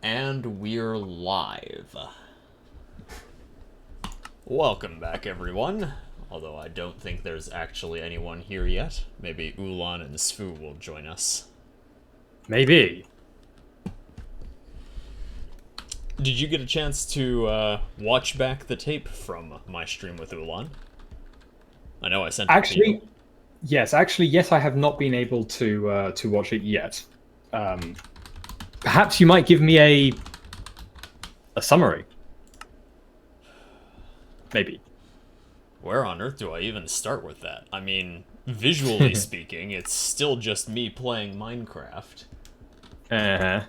And we're live. Welcome back, everyone. Although I don't think there's actually anyone here yet. Maybe Ulan and Sfu will join us. Maybe. Did you get a chance to watch back the tape from my stream with Ulan? I know I sent it to you. Yes, I have not been able to watch it yet. Perhaps you might give me a summary. Maybe. Where on earth do I even start with that? I mean, visually speaking, it's still just me playing Minecraft. Uh-huh.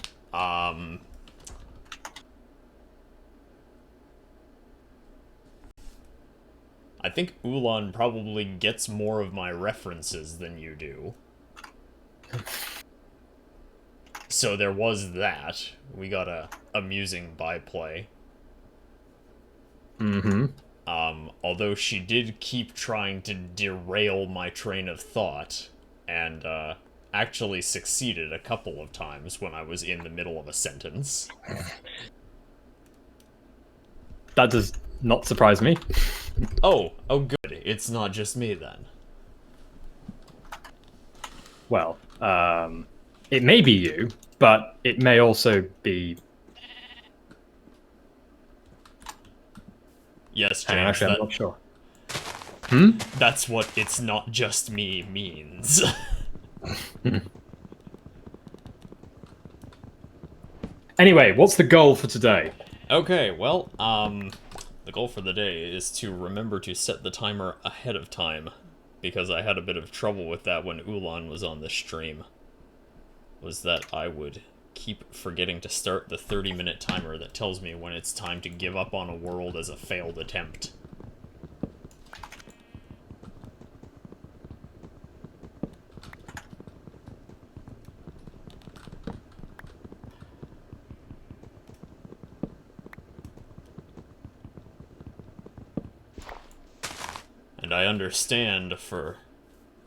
I think Ulan probably gets more of my references than you do. So there was that. We got a amusing byplay. Mm-hmm. Although she did keep trying to derail my train of thought, and actually succeeded a couple of times when I was in the middle of a sentence. That does not surprise me. Oh good. It's not just me then. Well, it may be you, but it may also be... Yes, James. Actually, I'm not sure. That's what "it's not just me" means. Anyway, what's the goal for today? Okay, well, the goal for the day is to remember to set the timer ahead of time, because I had a bit of trouble with that when Ulan was on the stream. Was that I would keep forgetting to start the 30-minute timer that tells me when it's time to give up on a world as a failed attempt. And I understand, for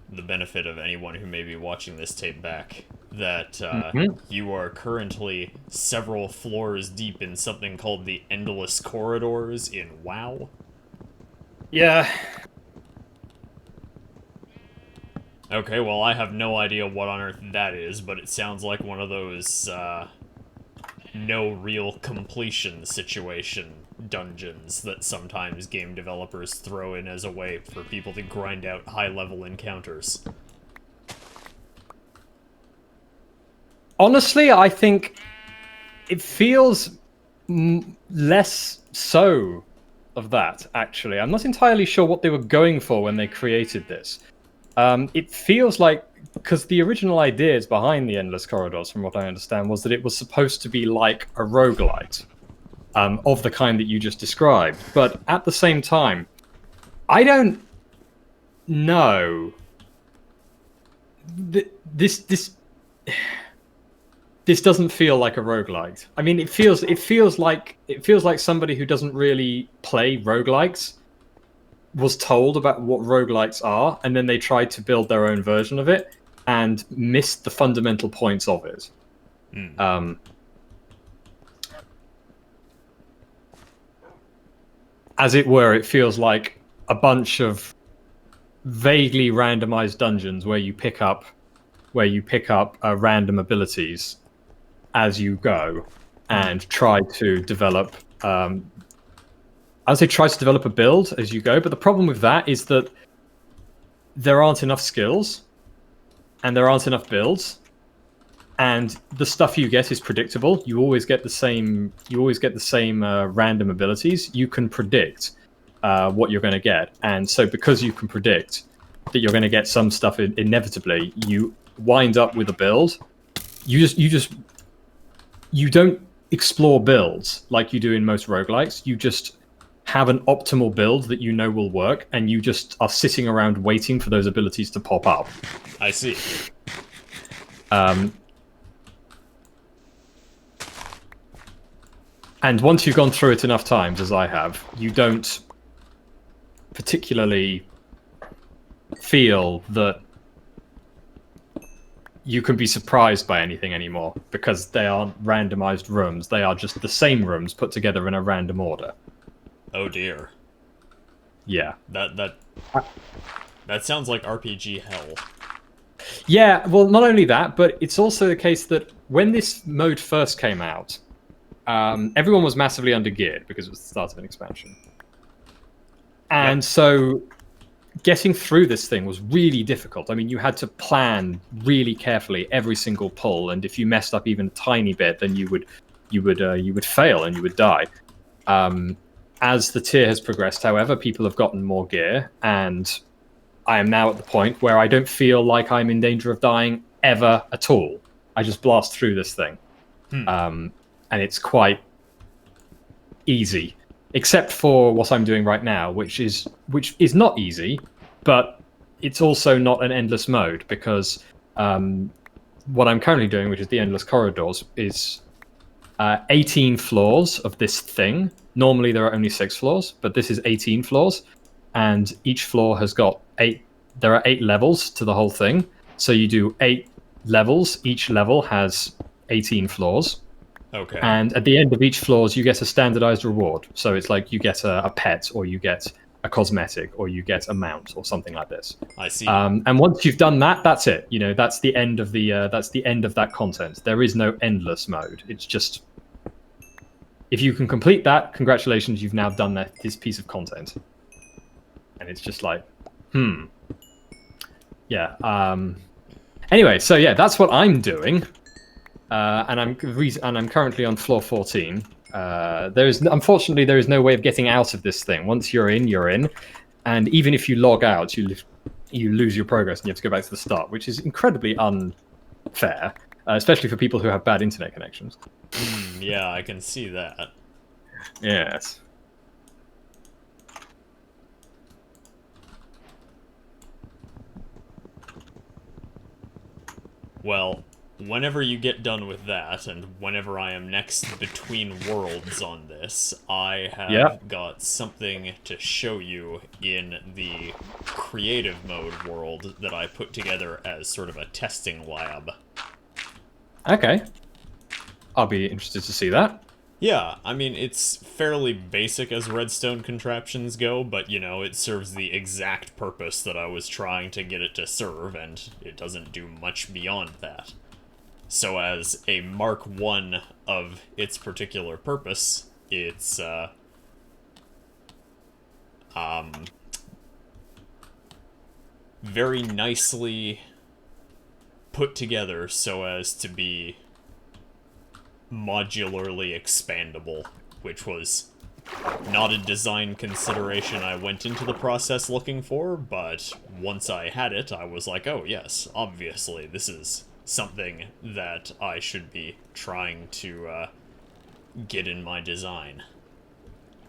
the benefit of anyone who may be watching this tape back, that you are currently several floors deep in something called the Endless Corridors in WoW. Yeah. Okay, well, I have no idea what on earth that is, but it sounds like one of those, no real completion situation dungeons that sometimes game developers throw in as a way for people to grind out high-level encounters. Honestly, I think it feels less so of that, actually. I'm not entirely sure what they were going for when they created this. It feels like, because the original ideas behind the Endless Corridors, from what I understand, was that it was supposed to be like a roguelite, of the kind that you just described. But at the same time, I don't know. This doesn't feel like a roguelite. I mean, it feels like somebody who doesn't really play roguelikes was told about what roguelites are, and then they tried to build their own version of it and missed the fundamental points of it. As it were, it feels like a bunch of vaguely randomized dungeons where you pick up random abilities as you go and try to develop I would say try to develop a build as you go, but the problem with that is that there aren't enough skills and there aren't enough builds, and the stuff you get is predictable. You always get the same random abilities. You can predict what you're going to get, and so because you can predict that you're going to get some stuff inevitably, you wind up with a build. You don't explore builds like you do in most roguelikes. You just have an optimal build that you know will work, and you just are sitting around waiting for those abilities to pop up. I see. And once you've gone through it enough times, as I have, you don't particularly feel that you can be surprised by anything anymore because they aren't randomized rooms. They are just the same rooms put together in a random order. Oh dear. Yeah. That sounds like RPG hell. Yeah, well, not only that, but it's also the case that when this mode first came out, everyone was massively under-geared because it was the start of an expansion. And Yep. so getting through this thing was really difficult. I mean, you had to plan really carefully every single pull, and if you messed up even a tiny bit, then you would fail and you would die. As the tier has progressed, however, people have gotten more gear, and I am now at the point where I don't feel like I'm in danger of dying ever at all. I just blast through this thing, and it's quite easy, except for what I'm doing right now, which is not easy, but it's also not an endless mode because what I'm currently doing, which is the endless corridors, is 18 floors of this thing. Normally there are only 6 floors, but this is 18 floors, and each floor has got 8. There are 8 levels to the whole thing, so you do 8 levels. Each level has 18 floors. Okay. And at the end of each floors, you get a standardized reward. So it's like you get a pet, or you get a cosmetic, or you get a mount, or something like this. I see. And once you've done that, that's it. You know, that's the end of that content. There is no endless mode. It's just, if you can complete that, congratulations, you've now done this piece of content. And it's just like, yeah. Anyway, so yeah, that's what I'm doing. And I'm currently on floor 14. Unfortunately there is no way of getting out of this thing. Once you're in, and even if you log out, you lose your progress and you have to go back to the start, which is incredibly unfair, especially for people who have bad internet connections. Yeah, I can see that. Yes. Well, whenever you get done with that, and whenever I am next between worlds on this, I have got something to show you in the creative mode world that I put together as sort of a testing lab. Okay. I'll be interested to see that. Yeah, I mean, it's fairly basic as redstone contraptions go, but, you know, it serves the exact purpose that I was trying to get it to serve, and it doesn't do much beyond that. So as a Mark 1 of its particular purpose, it's, very nicely put together so as to be modularly expandable, which was not a design consideration I went into the process looking for, but once I had it, I was like, oh yes, obviously, this is something that I should be trying to get in my design.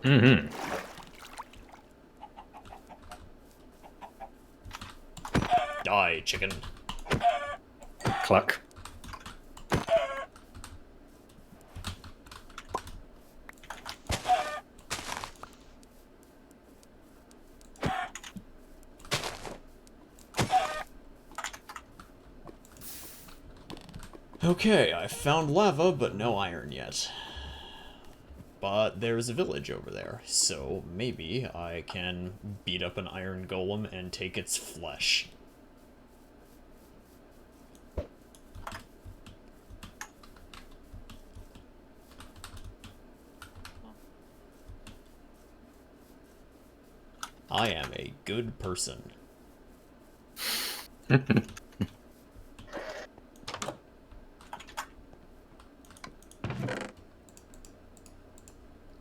Mm-hmm. Die, chicken. Cluck. Okay, I found lava, but no iron yet. But there's a village over there, so maybe I can beat up an iron golem and take its flesh. I am a good person.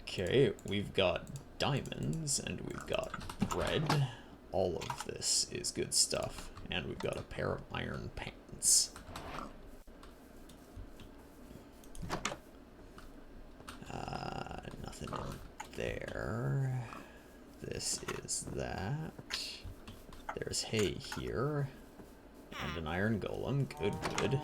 Okay, we've got diamonds, and we've got bread. All of this is good stuff. And we've got a pair of iron pants. Nothing in there. This is that. There's hay here. And an iron golem. Good, good.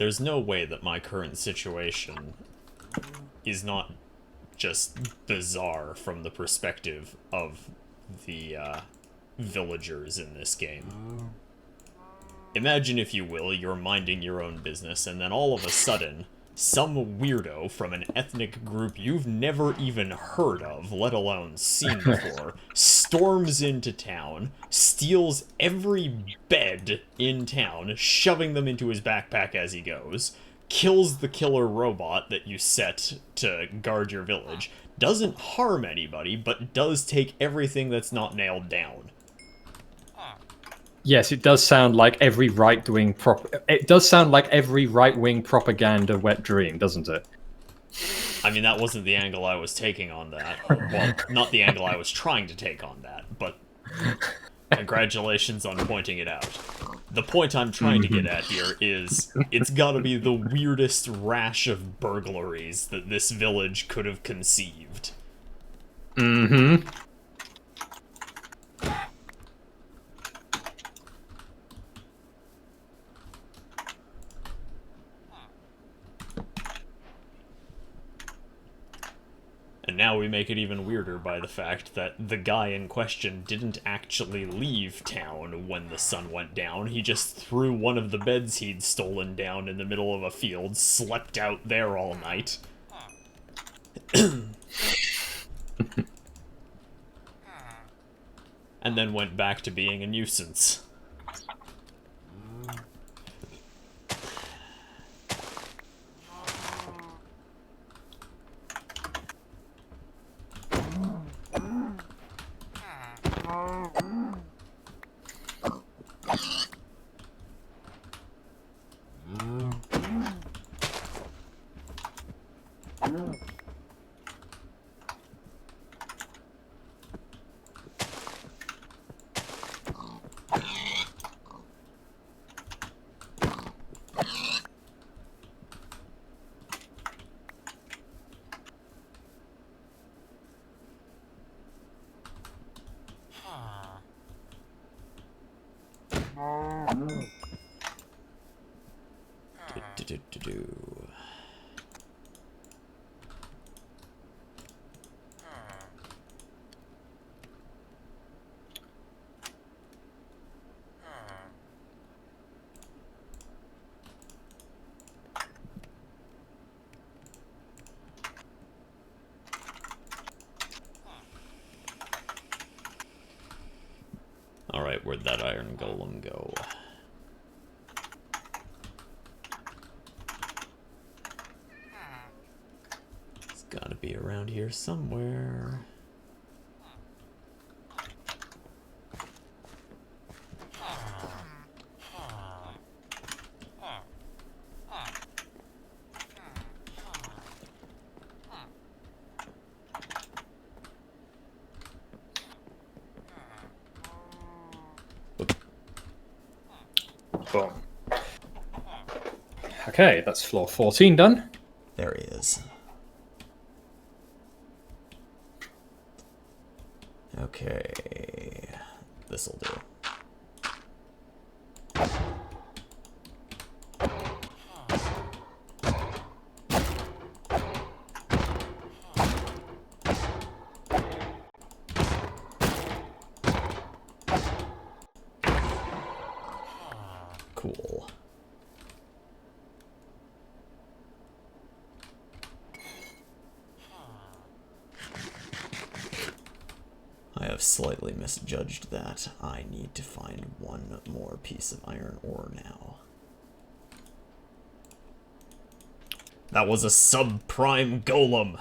There's no way that my current situation is not just bizarre from the perspective of the villagers in this game. Imagine, if you will, you're minding your own business, and then all of a sudden, some weirdo from an ethnic group you've never even heard of, let alone seen before, storms into town, steals every bed in town, shoving them into his backpack as he goes, kills the killer robot that you set to guard your village, doesn't harm anybody, but does take everything that's not nailed down. Yes, it does sound like every right-wing It does sound like every right-wing propaganda wet dream, doesn't it? I mean, that wasn't the angle I was taking on that. Well, not the angle I was trying to take on that, but congratulations on pointing it out. The point I'm trying to get at here is, it's gotta be the weirdest rash of burglaries that this village could have conceived. Mm-hmm. And now we make it even weirder by the fact that the guy in question didn't actually leave town when the sun went down. He just threw one of the beds he'd stolen down in the middle of a field, slept out there all night. And then went back to being a nuisance. Do-do-do-do-do. Alright, where'd that iron golem go? It's gotta be around here somewhere. Boom. Okay, that's floor 14 done. There he is. Okay, this'll do. Cool. I have slightly misjudged that. I need to find one more piece of iron ore now. That was a subprime golem.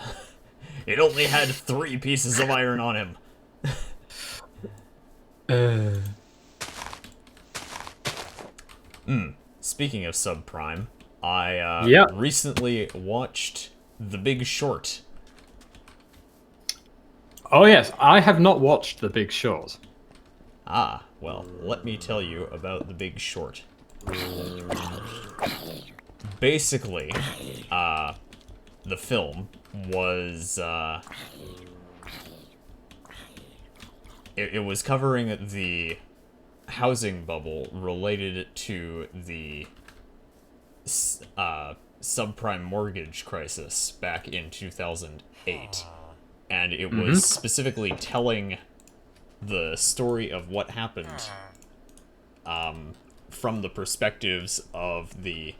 It only had 3 pieces of iron on him. Speaking of subprime, I recently watched The Big Short. Oh yes, I have not watched The Big Short. Ah, well, let me tell you about The Big Short. Basically, the film was, it was covering the housing bubble related to the subprime mortgage crisis back in 2008. And it was specifically telling the story of what happened from the perspectives of the,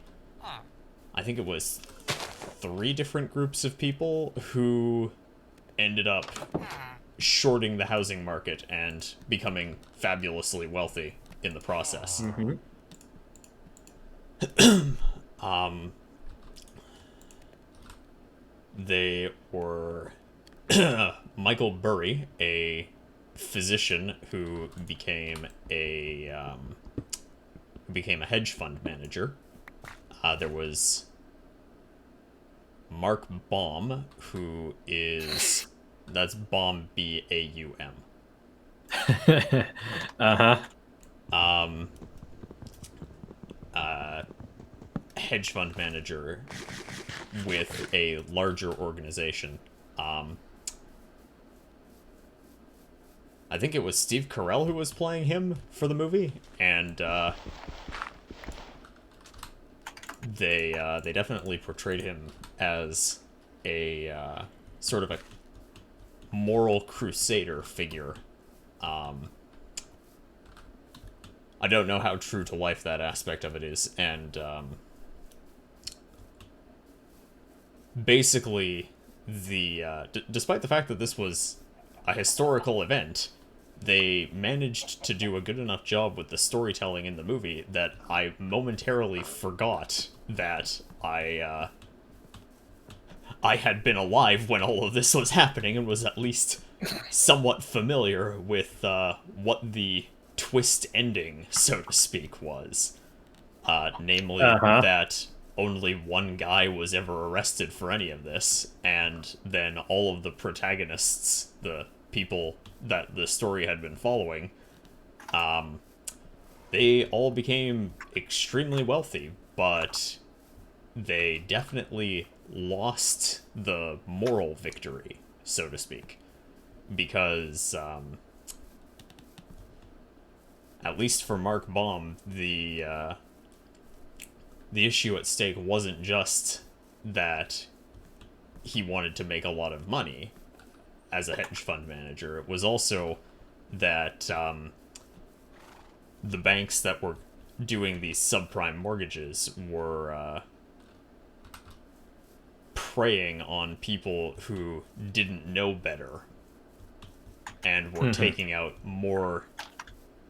I think it was 3 different groups of people who ended up shorting the housing market and becoming fabulously wealthy in the process. They were Michael Burry, a physician who became a hedge fund manager. There was Mark Baum, who is, that's Baum, B-A-U-M. Hedge fund manager with a larger organization. I think it was Steve Carell who was playing him for the movie, and they definitely portrayed him as a sort of a moral crusader figure. I don't know how true to life that aspect of it is, and basically, despite the fact that this was a historical event, they managed to do a good enough job with the storytelling in the movie that I momentarily forgot that I had been alive when all of this was happening and was at least somewhat familiar with what the twist ending, so to speak, was. Namely that only one guy was ever arrested for any of this, and then all of the protagonists, the people that the story had been following, they all became extremely wealthy, but they definitely lost the moral victory, so to speak, because at least for Mark Baum, the issue at stake wasn't just that he wanted to make a lot of money as a hedge fund manager. It was also that the banks that were doing these subprime mortgages were preying on people who didn't know better and were taking out more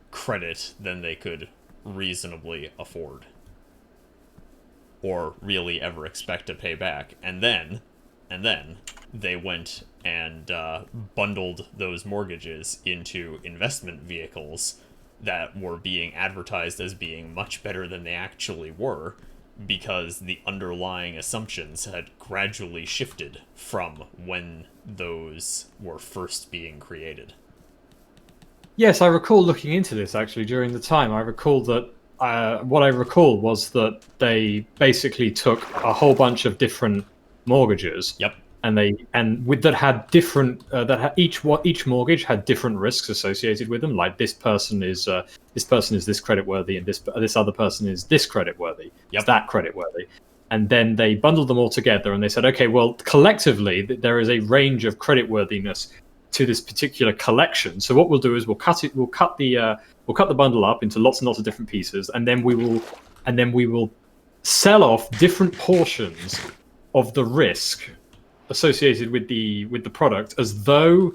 credit than they could reasonably afford or really ever expect to pay back. And then they went and bundled those mortgages into investment vehicles that were being advertised as being much better than they actually were, because the underlying assumptions had gradually shifted from when those were first being created. Yes, I recall looking into this actually during the time. I recall that what I recall was that they basically took a whole bunch of different mortgages. Yep. That had different each mortgage had different risks associated with them. Like this person is this creditworthy, and this other person is this creditworthy. Yep. That creditworthy. And then they bundled them all together, and they said, okay, well, collectively there is a range of creditworthiness to this particular collection. So what we'll do is we'll cut the bundle up into lots and lots of different pieces, and then we will sell off different portions of the risk associated with the product as though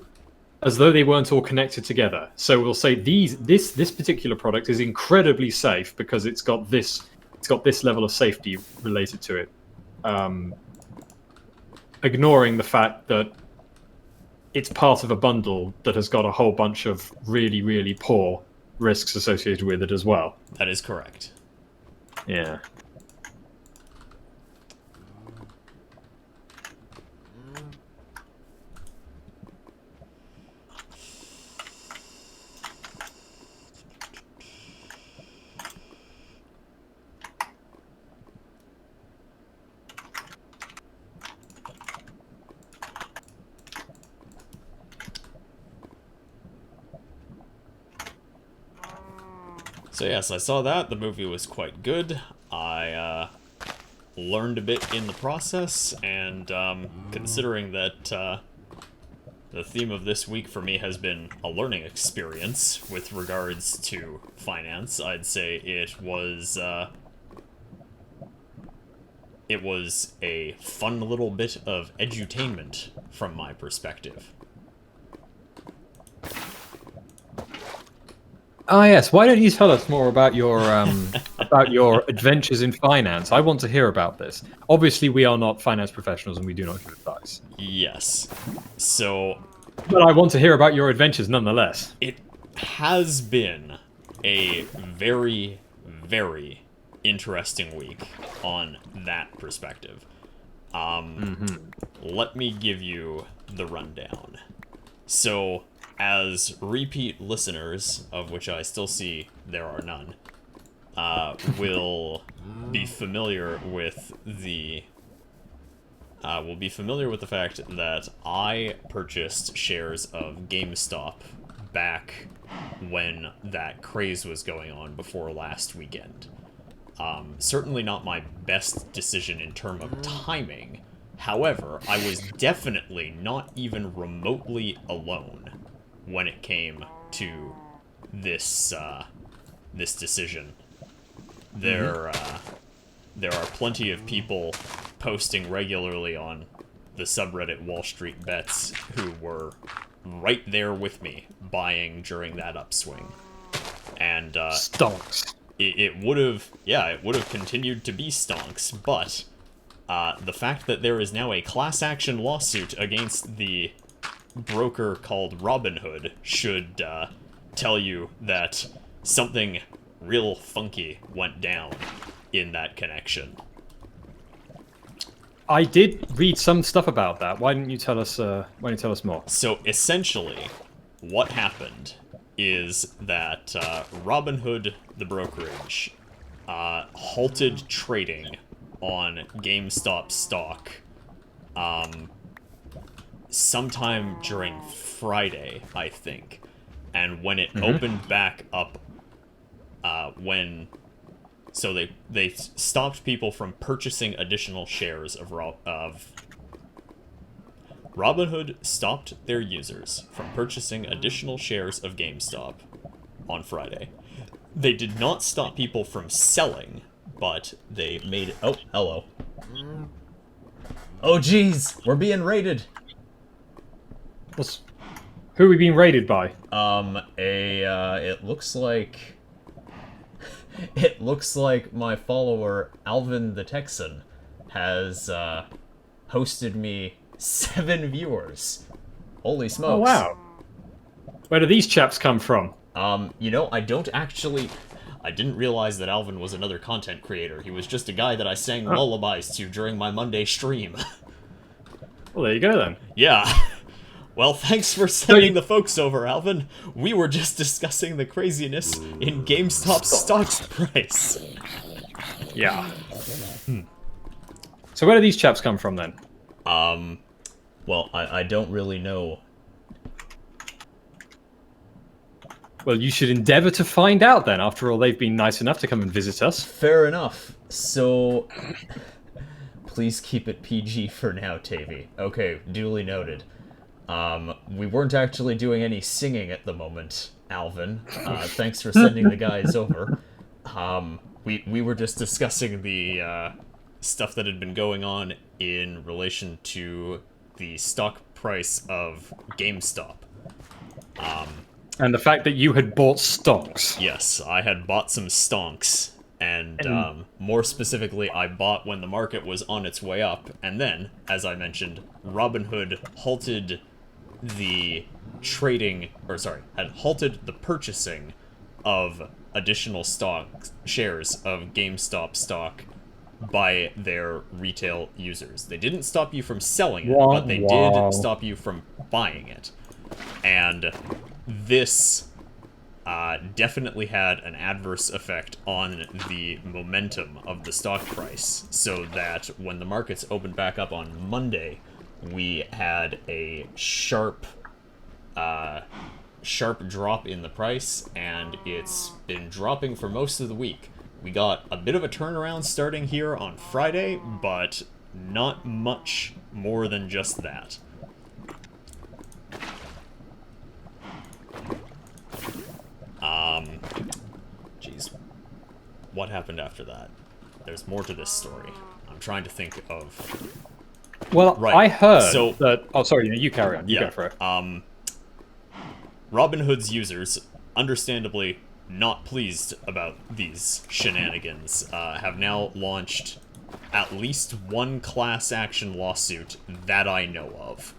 they weren't all connected together. So we'll say this particular product is incredibly safe because it's got this level of safety related to it, ignoring the fact that it's part of a bundle that has got a whole bunch of really, really poor risks associated with it as well. That is correct. Yeah. So yes, I saw that. The movie was quite good. I learned a bit in the process, and considering that the theme of this week for me has been a learning experience with regards to finance, I'd say it was a fun little bit of edutainment from my perspective. Ah, yes. Why don't you tell us more about your about your adventures in finance? I want to hear about this. Obviously, we are not finance professionals, and we do not give advice. Yes. So, but I want to hear about your adventures nonetheless. It has been a very, very interesting week on that perspective. Let me give you the rundown. So, as repeat listeners, of which I still see there are none, will be familiar with the fact that I purchased shares of GameStop back when that craze was going on before last weekend. Certainly not my best decision in terms of timing. However, I was definitely not even remotely alone when it came to this this decision. There are plenty of people posting regularly on the subreddit Wall Street Bets who were right there with me buying during that upswing. And stonks. It would have continued to be stonks, but the fact that there is now a class action lawsuit against the broker called Robinhood should tell you that something real funky went down in that connection. I did read some stuff about that. Why didn't you tell us? Why don't you tell us more? So essentially, what happened is that Robinhood, the brokerage, halted trading on GameStop stock sometime during Friday, I think. And when it opened back up, so they stopped people from purchasing additional shares of Robinhood stopped their users from purchasing additional shares of GameStop on Friday. They did not stop people from selling, but they made... Oh, hello. Oh, jeez, we're being raided. Who are we being raided by? It looks like... It looks like my follower, Alvin the Texan, has, hosted me 7 viewers. Holy smokes. Oh, wow. Where do these chaps come from? You know, I didn't realize that Alvin was another content creator. He was just a guy that I sang lullabies to during my Monday stream. Well, there you go, then. Yeah. Well, thanks for sending the folks over, Alvin. We were just discussing the craziness in GameStop's stock price. Yeah. So where do these chaps come from, then? Well, I don't really know. Well, you should endeavor to find out, then. After all, they've been nice enough to come and visit us. Fair enough. So, please keep it PG for now, Tavy. Okay, duly noted. We weren't actually doing any singing at the moment, Alvin. Thanks for sending the guys over. We were just discussing the stuff that had been going on in relation to the stock price of GameStop. And the fact that you had bought stocks. Yes, I had bought some stonks, and more specifically, I bought when the market was on its way up, and then, as I mentioned, Robinhood halted the trading, had halted the purchasing of additional shares of GameStop stock by their retail users. They didn't stop you from selling it, but they did stop you from buying it. And this definitely had an adverse effect on the momentum of the stock price, so that when the markets opened back up on Monday, we had a sharp drop in the price, and it's been dropping for most of the week. We got a bit of a turnaround starting here on Friday, but not much more than just that. Jeez. What happened after that? There's more to this story. I'm trying to think of... Well, right. I heard so, that... Oh, sorry, you carry on. You go for it. Robinhood's users, understandably not pleased about these shenanigans, have now launched at least one class action lawsuit that I know of.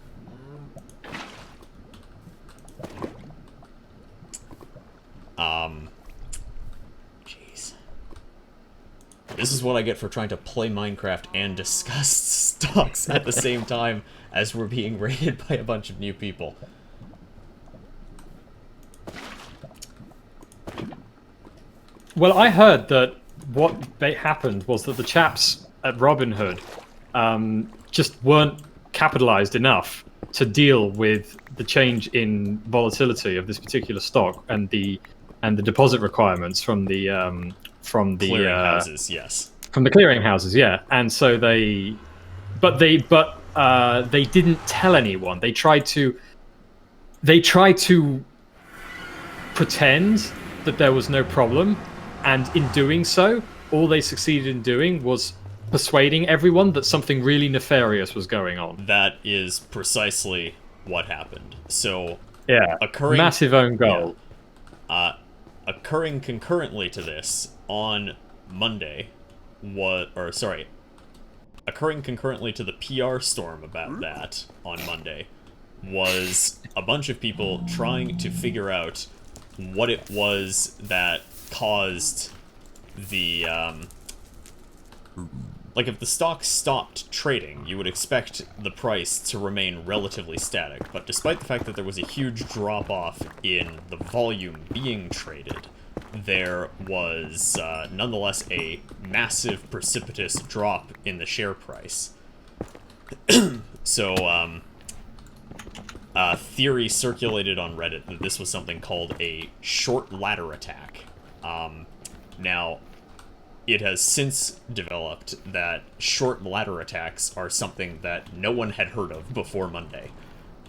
Jeez. This is what I get for trying to play Minecraft and discuss stocks at the same time as we're being raided by a bunch of new people. Well, I heard that what happened was that the chaps at Robinhood just weren't capitalized enough to deal with the change in volatility of this particular stock and the deposit requirements from the clearinghouses, yes. From the clearinghouses, yeah. And so they didn't tell anyone. They tried to pretend that there was no problem, and in doing so, all they succeeded in doing was persuading everyone that something really nefarious was going on. That is precisely what happened. So, yeah, massive own goal. Yeah, occurring concurrently to this on Monday occurring concurrently to the PR storm about that on Monday was a bunch of people trying to figure out what it was that caused the, like, if the stock stopped trading, you would expect the price to remain relatively static, but despite the fact that there was a huge drop-off in the volume being traded, there was, nonetheless, a massive, precipitous drop in the share price. So, theory circulated on Reddit that this was something called a short ladder attack. Now, it has since developed that short ladder attacks are something that no one had heard of before Monday,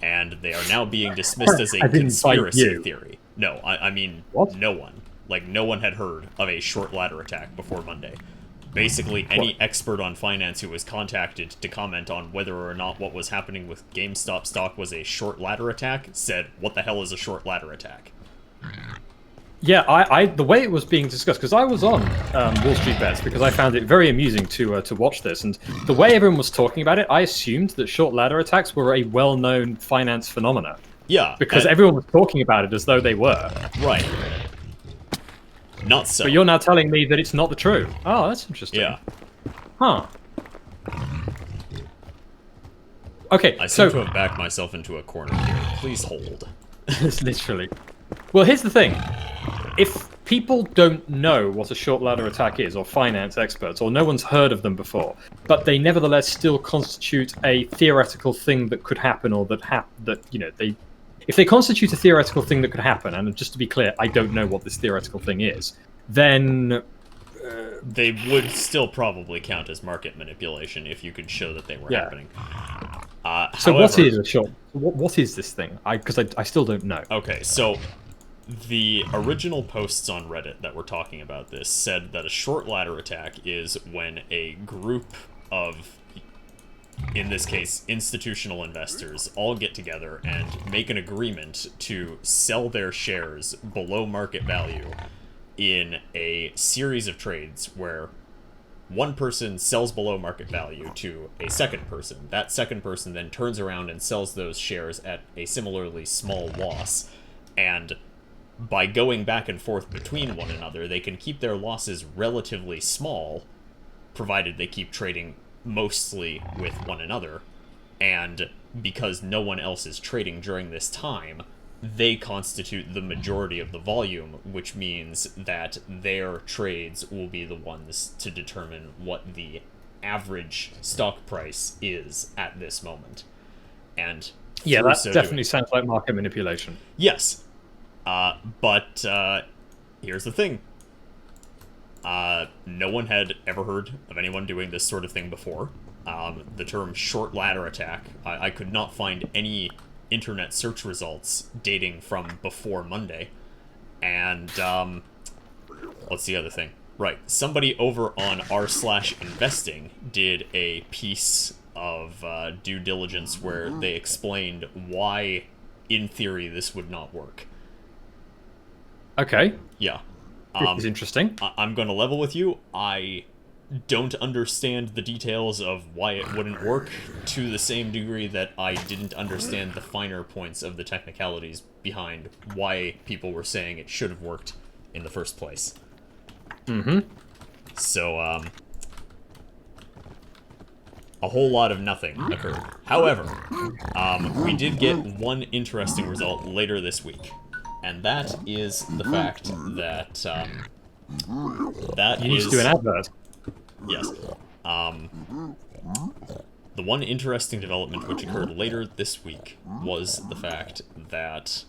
and they are now being dismissed as a conspiracy theory. No, I mean, what? No one. Like, no one had heard of a short ladder attack before Monday. Basically, any expert on finance who was contacted to comment on whether or not what was happening with GameStop stock was a short ladder attack said, what the hell is a short ladder attack? Yeah, I the way it was being discussed, because I was on Wall Street Bets, because I found it very amusing to watch this, and the way everyone was talking about it, I assumed that short ladder attacks were a well-known finance phenomena. Yeah. Because everyone was talking about it as though they were. Right. Not so. But you're now telling me that it's not the truth. Oh, that's interesting. Yeah. Huh. Okay, I seem to have backed myself into a corner here. Please hold. Literally. Well, here's the thing. If people don't know what a short ladder attack is, or finance experts, or no one's heard of them before, but they nevertheless still constitute a theoretical thing that could happen, or if they constitute a theoretical thing that could happen, and just to be clear, I don't know what this theoretical thing is, then they would still probably count as market manipulation if you could show that they were happening. So However, what is a short? What is this thing? Because I still don't know. okay, so the original posts on Reddit that were talking about this said that a short ladder attack is when a group of, in this case, institutional investors all get together and make an agreement to sell their shares below market value in a series of trades where one person sells below market value to a second person. That second person then turns around and sells those shares at a similarly small loss. And by going back and forth between one another, they can keep their losses relatively small, provided they keep trading mostly with one another. And because no one else is trading during this time, they constitute the majority of the volume, which means that their trades will be the ones to determine what the average stock price is at this moment. And Yeah, through that so definitely doing, sounds like market manipulation. yes. But here's the thing. No one had ever heard of anyone doing this sort of thing before. The term short ladder attack, I could not find any internet search results dating from before Monday. And, what's the other thing? Right, somebody over on r/investing did a piece of due diligence where they explained why, in theory, this would not work. Okay, Yeah. this is interesting. I'm going to level with you. I don't understand the details of why it wouldn't work to the same degree that I didn't understand the finer points of the technicalities behind why people were saying it should have worked in the first place. Mm-hmm. So, a whole lot of nothing occurred. However, we did get one interesting result later this week, and that is the fact that, that You need is... to do an advert. Yes. The one interesting development which occurred later this week was the fact that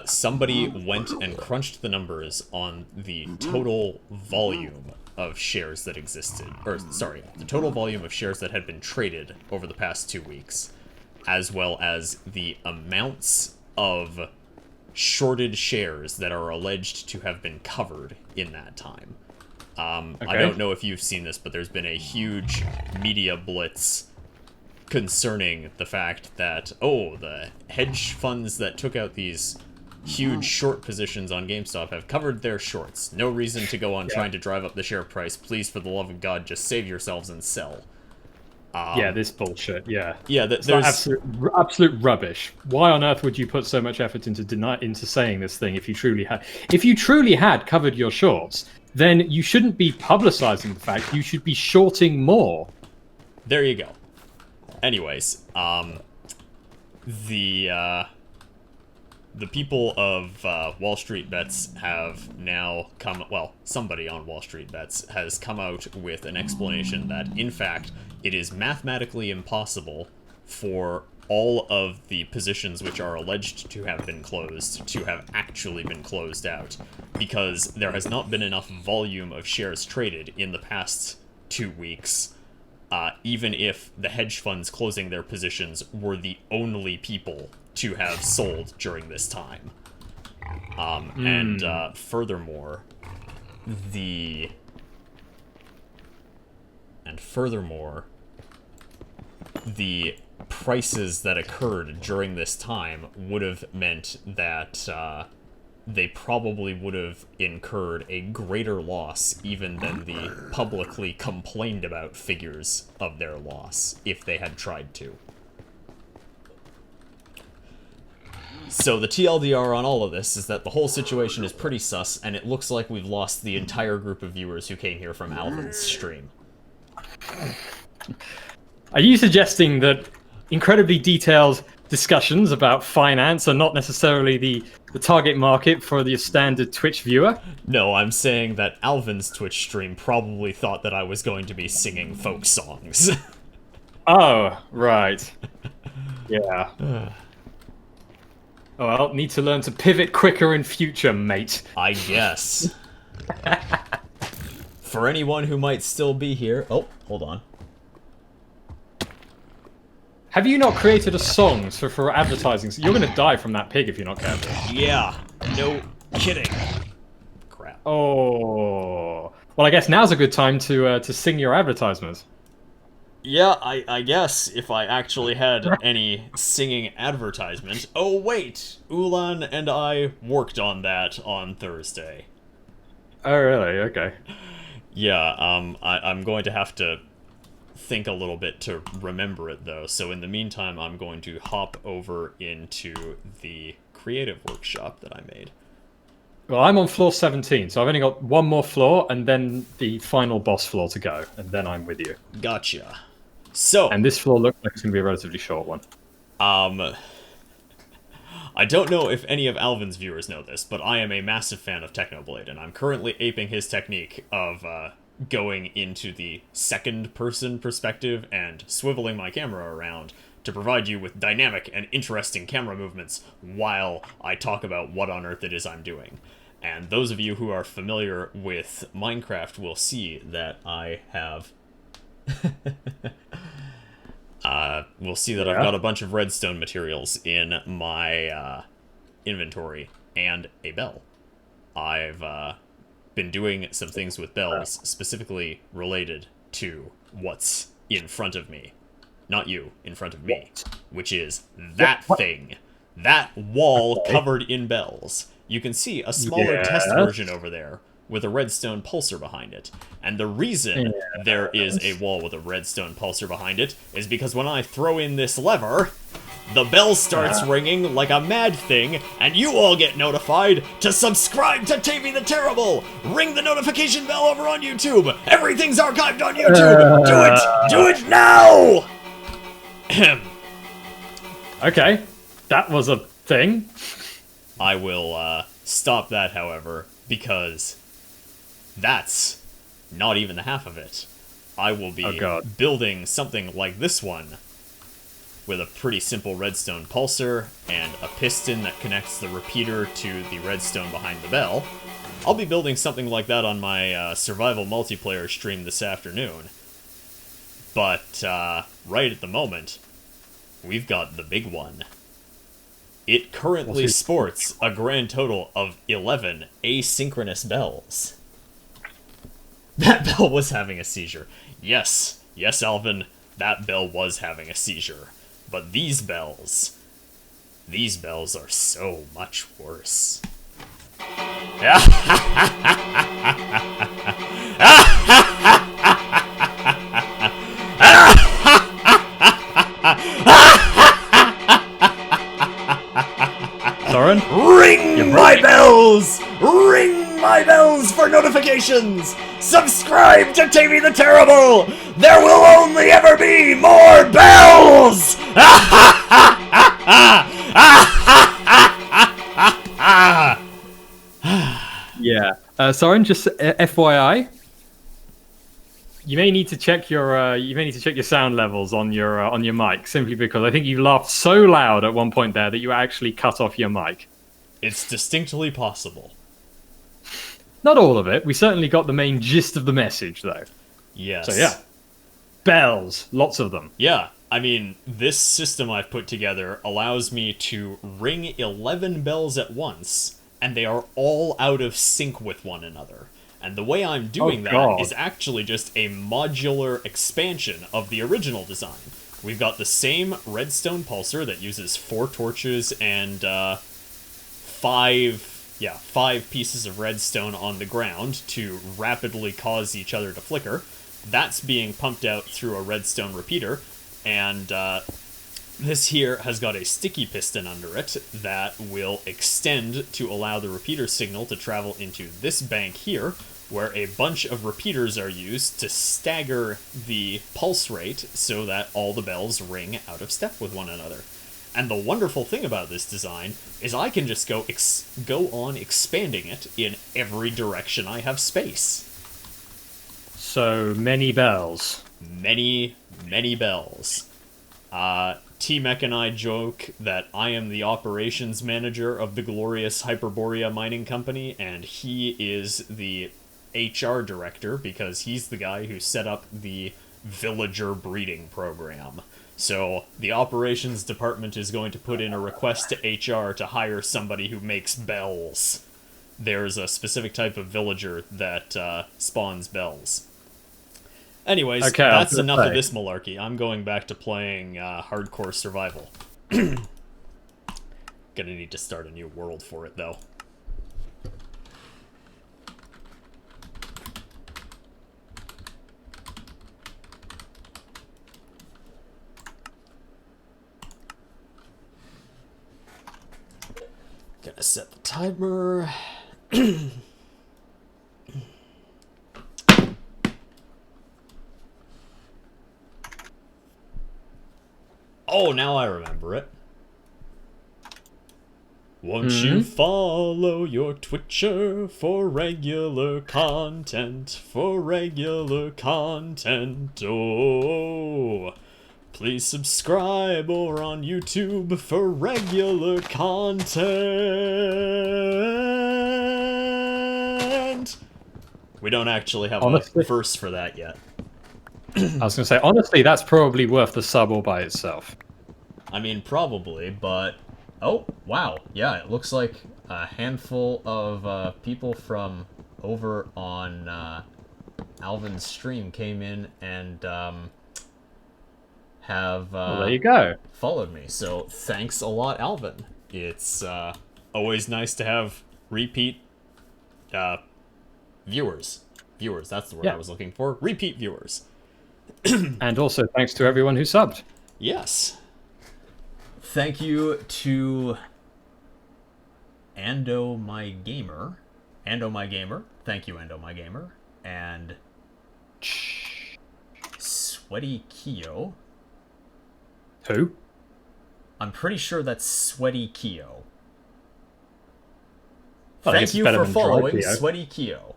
somebody went and crunched the numbers on the total volume of shares that existed, or sorry, the total volume of shares that had been traded over the past 2 weeks, as well as the amounts of shorted shares that are alleged to have been covered in that time. I don't know if you've seen this, but there's been a huge media blitz concerning the fact that, oh, the hedge funds that took out these huge short positions on GameStop have covered their shorts. No reason to go on trying to drive up the share price. Please, for the love of God, just save yourselves and sell. Yeah, this bullshit. Yeah, Yeah, it's there's like absolute rubbish. Why on earth would you put so much effort into saying this thing if you truly had covered your shorts? Then you shouldn't be publicizing the fact. You should be shorting more. There you go. Anyways, the people of Wall Street Bets have now come... Well, somebody on Wall Street Bets has come out with an explanation that, in fact, it is mathematically impossible for all of the positions which are alleged to have been closed to have actually been closed out, because there has not been enough volume of shares traded in the past 2 weeks, even if the hedge funds closing their positions were the only people to have sold during this time. And furthermore, the prices that occurred during this time would have meant that they probably would have incurred a greater loss even than the publicly complained about figures of their loss if they had tried to. So the TLDR on all of this is that the whole situation is pretty sus, and it looks like we've lost the entire group of viewers who came here from Alvin's stream. Are you suggesting that incredibly detailed discussions about finance are not necessarily the target market for the standard Twitch viewer? No, I'm saying that Alvin's Twitch stream probably thought that I was going to be singing folk songs. Oh, right. Yeah. Oh, I'll need to learn to pivot quicker in future, mate. I guess. For anyone who might still be here... Oh, hold on. Have you not created a song for advertising? You're going to die from that pig if you're not careful. Yeah, no kidding. Crap. Oh. Well, I guess now's a good time to sing your advertisements. Yeah, I guess if I actually had any singing advertisement. Oh, wait! Ulan and I worked on that on Thursday. Oh, really? Okay. Yeah, I'm going to have to think a little bit to remember it, though. So in the meantime, I'm going to hop over into the creative workshop that I made. Well, I'm on floor 17, so I've only got one more floor and then the final boss floor to go, and then I'm with you. Gotcha. So... And this floor looks like it's going to be a relatively short one. I don't know if any of Alvin's viewers know this, but I am a massive fan of Technoblade, and I'm currently aping his technique of going into the second-person perspective and swiveling my camera around to provide you with dynamic and interesting camera movements while I talk about what on earth it is I'm doing. And those of you who are familiar with Minecraft will see that I have... we'll see that I've got a bunch of redstone materials in my inventory and a bell. I've been doing some things with bells specifically related to what's in front of me. Not you, in front of me. Which is that thing. That wall covered in bells. You can see a smaller test version over there with a redstone pulsar behind it. And the reason there is a wall with a redstone pulsar behind it is because when I throw in this lever, the bell starts ringing like a mad thing, and you all get notified to subscribe to Tavy the Terrible! Ring the notification bell over on YouTube! Everything's archived on YouTube! Do it! Do it now! Okay, that was a thing. I will stop that, however, because that's not even the half of it. I will be building something like this one with a pretty simple redstone pulsar and a piston that connects the repeater to the redstone behind the bell. I'll be building something like that on my survival multiplayer stream this afternoon. But right at the moment, we've got the big one. It currently sports a grand total of 11 asynchronous bells. That bell was having a seizure. Yes, Alvin, that bell was having a seizure. But these bells are so much worse. Soren? Ring my bells! Ring my bells for notifications! Subscribe to Tavy the Terrible! There will only ever be more bells! Yeah. Soren, just FYI, you may need to check your sound levels on your mic, simply because I think you laughed so loud at one point there that you actually cut off your mic. It's distinctly possible. Not all of it. We certainly got the main gist of the message, though. Yes. So yeah, bells, lots of them. Yeah, I mean, this system I've put together allows me to ring 11 bells at once, and they are all out of sync with one another. And the way I'm doing that is actually just a modular expansion of the original design. We've got the same redstone pulsar that uses 4 torches and 5 pieces of redstone on the ground to rapidly cause each other to flicker. That's being pumped out through a redstone repeater, and this here has got a sticky piston under it that will extend to allow the repeater signal to travel into this bank here, where a bunch of repeaters are used to stagger the pulse rate so that all the bells ring out of step with one another. And the wonderful thing about this design is I can just go on expanding it in every direction I have space. So many bells. Many, many bells. T-Mech and I joke that I am the operations manager of the glorious Hyperborea Mining Company, and he is the HR director because he's the guy who set up the villager breeding program. So the operations department is going to put in a request to HR to hire somebody who makes bells. There's a specific type of villager that spawns bells. Anyways, Okay, that's enough of this malarkey. I'm going back to playing hardcore survival. Gonna need to start a new world for it, though. Gonna set the timer. Oh, now I remember it. Won't you follow your Twitcher for regular content? For regular content, oh. Please subscribe over on YouTube for regular content. We don't actually have a verse for that yet. I was going to say, honestly, that's probably worth the sub all by itself. I mean, probably, but... Oh, wow. Yeah, it looks like a handful of people from over on Alvin's stream came in and have well, there you go. Followed me. So thanks a lot, Alvin. It's always nice to have repeat viewers. Viewers, that's the word I was looking for. Repeat viewers. And also thanks to everyone who subbed. Yes. Thank you to Ando My Gamer. Ando My Gamer. Thank you, Ando My Gamer. And Sweaty Kyo. Who? I'm pretty sure that's Sweaty Kyo. Well, thank you for following Sweaty Kyo.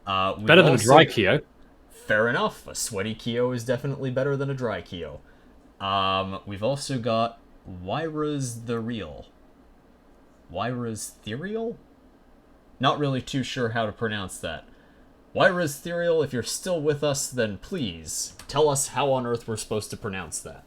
Better than a dry Kyo. Fair enough. A sweaty Kyo is definitely better than a dry Kyo. We've also got Wyra's the Real. Wyra's Therial? Not really too sure how to pronounce that. Wyra's Therial, if you're still with us, then please tell us how on earth we're supposed to pronounce that.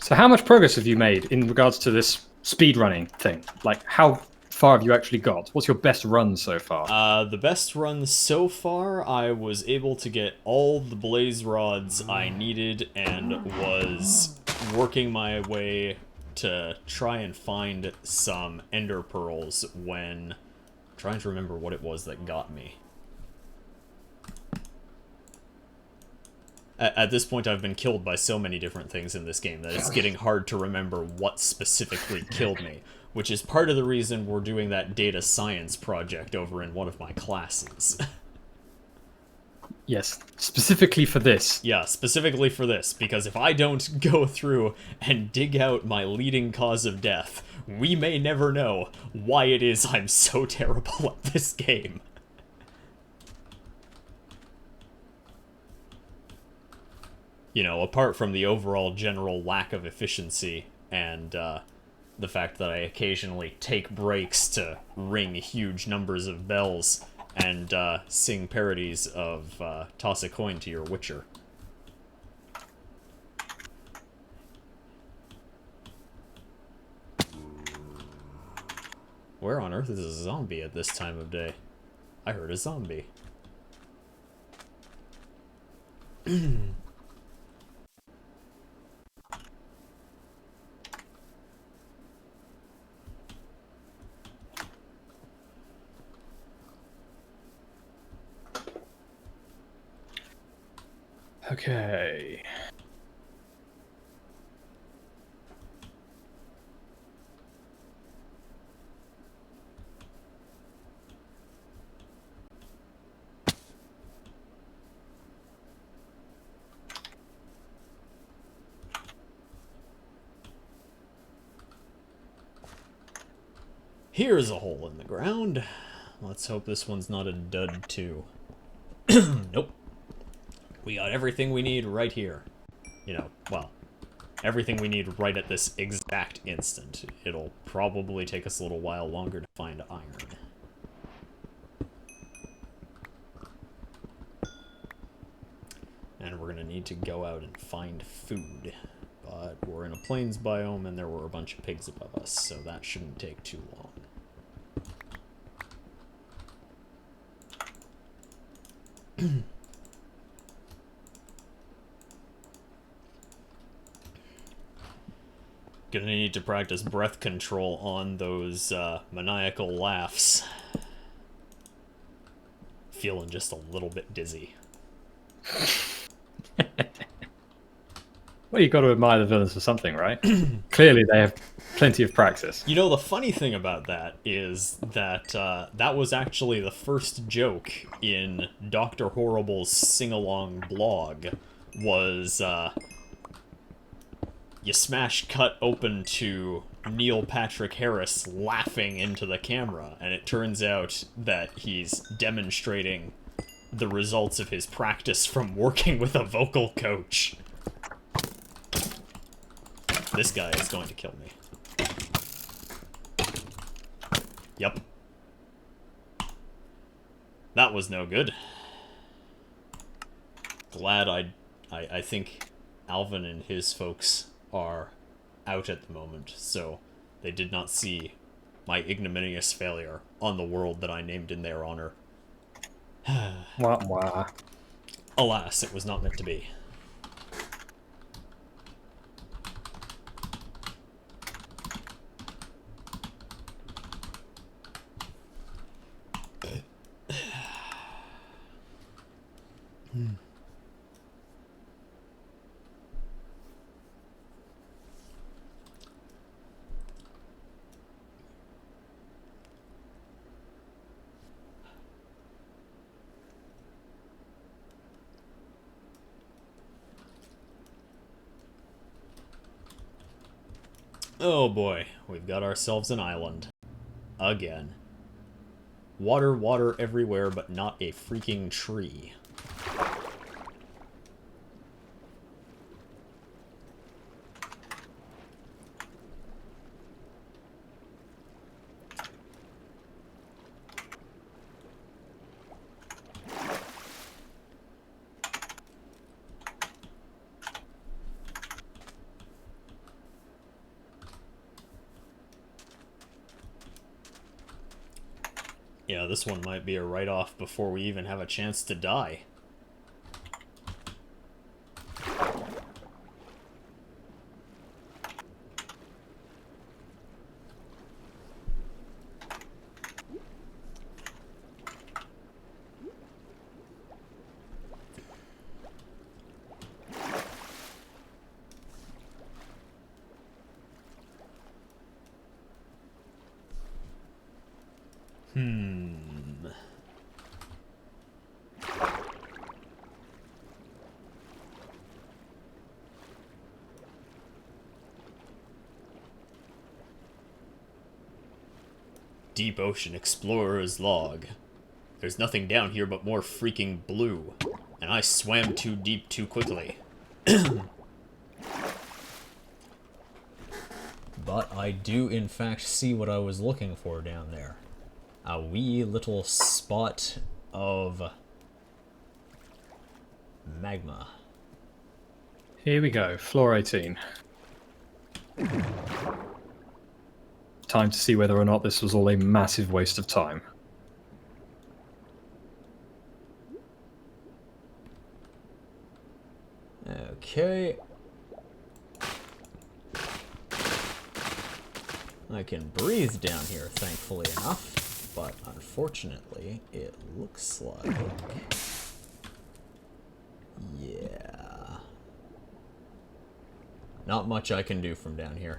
So how much progress have you made in regards to this speedrunning thing? Like, how far have you actually got? What's your best run so far? The best run so far, I was able to get all the blaze rods I needed and was working my way to try and find some ender pearls when... I'm trying to remember what it was that got me. At this point, I've been killed by so many different things in this game that it's getting hard to remember what specifically killed me, which is part of the reason we're doing that data science project over in one of my classes. Yes, specifically for this. Yeah, specifically for this, because if I don't go through and dig out my leading cause of death, we may never know why it is I'm so terrible at this game. You know, apart from the overall general lack of efficiency and the fact that I occasionally take breaks to ring huge numbers of bells and sing parodies of Toss a Coin to Your Witcher. Where on earth is a zombie at this time of day? I heard a zombie. Okay. Here's a hole in the ground. Let's hope this one's not a dud, too. Nope. We got everything we need right here. You know, well, everything we need right at this exact instant. It'll probably take us a little while longer to find iron. And we're gonna need to go out and find food. But we're in a plains biome and there were a bunch of pigs above us, so that shouldn't take too long. Gonna need to practice breath control on those maniacal laughs. Feeling just a little bit dizzy. Well, you've got to admire the villains for something, right? Clearly, they have plenty of practice. You know, the funny thing about that is that that was actually the first joke in Dr. Horrible's sing-along blog, was you smash cut open to Neil Patrick Harris laughing into the camera, and it turns out that he's demonstrating the results of his practice from working with a vocal coach. This guy is going to kill me. Yep. That was no good. Glad I think Alvin and his folks are out at the moment, so they did not see my ignominious failure on the world that I named in their honor. Wah, wah. Alas, it was not meant to be. Oh boy, we've got ourselves an island. Again. Water, water everywhere, but not a freaking tree. Yeah, this one might be a write-off before we even have a chance to die. Deep Ocean Explorer's Log. There's nothing down here but more freaking blue, and I swam too deep too quickly. But I do in fact see what I was looking for down there. A wee little spot of magma. Here we go, floor 18. Time to see whether or not this was all a massive waste of time. Okay. I can breathe down here, thankfully enough, but unfortunately, it looks like... yeah. Not much I can do from down here.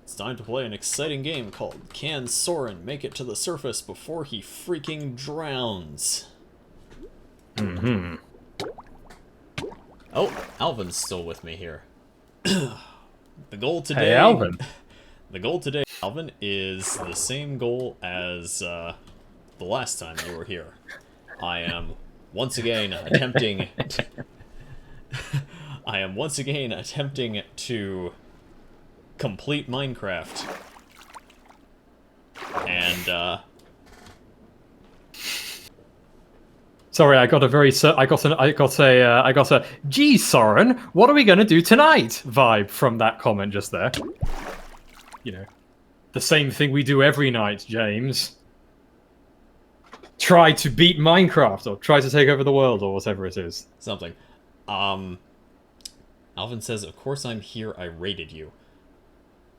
It's time to play an exciting game called Can Soren Make It to the Surface Before He Freaking Drowns? Mm-hmm. Oh, Alvin's still with me here. The goal today... Hey, Alvin. The goal today, Alvin, is the same goal as the last time you were here. I am once again attempting... I am once again attempting to complete Minecraft. And, Sorry, I got a "Gee, Soren, what are we gonna do tonight?" vibe from that comment just there. You know, the same thing we do every night, James. Try to beat Minecraft, or try to take over the world, or whatever it is. something. Alvin says, "Of course I'm here, I rated you."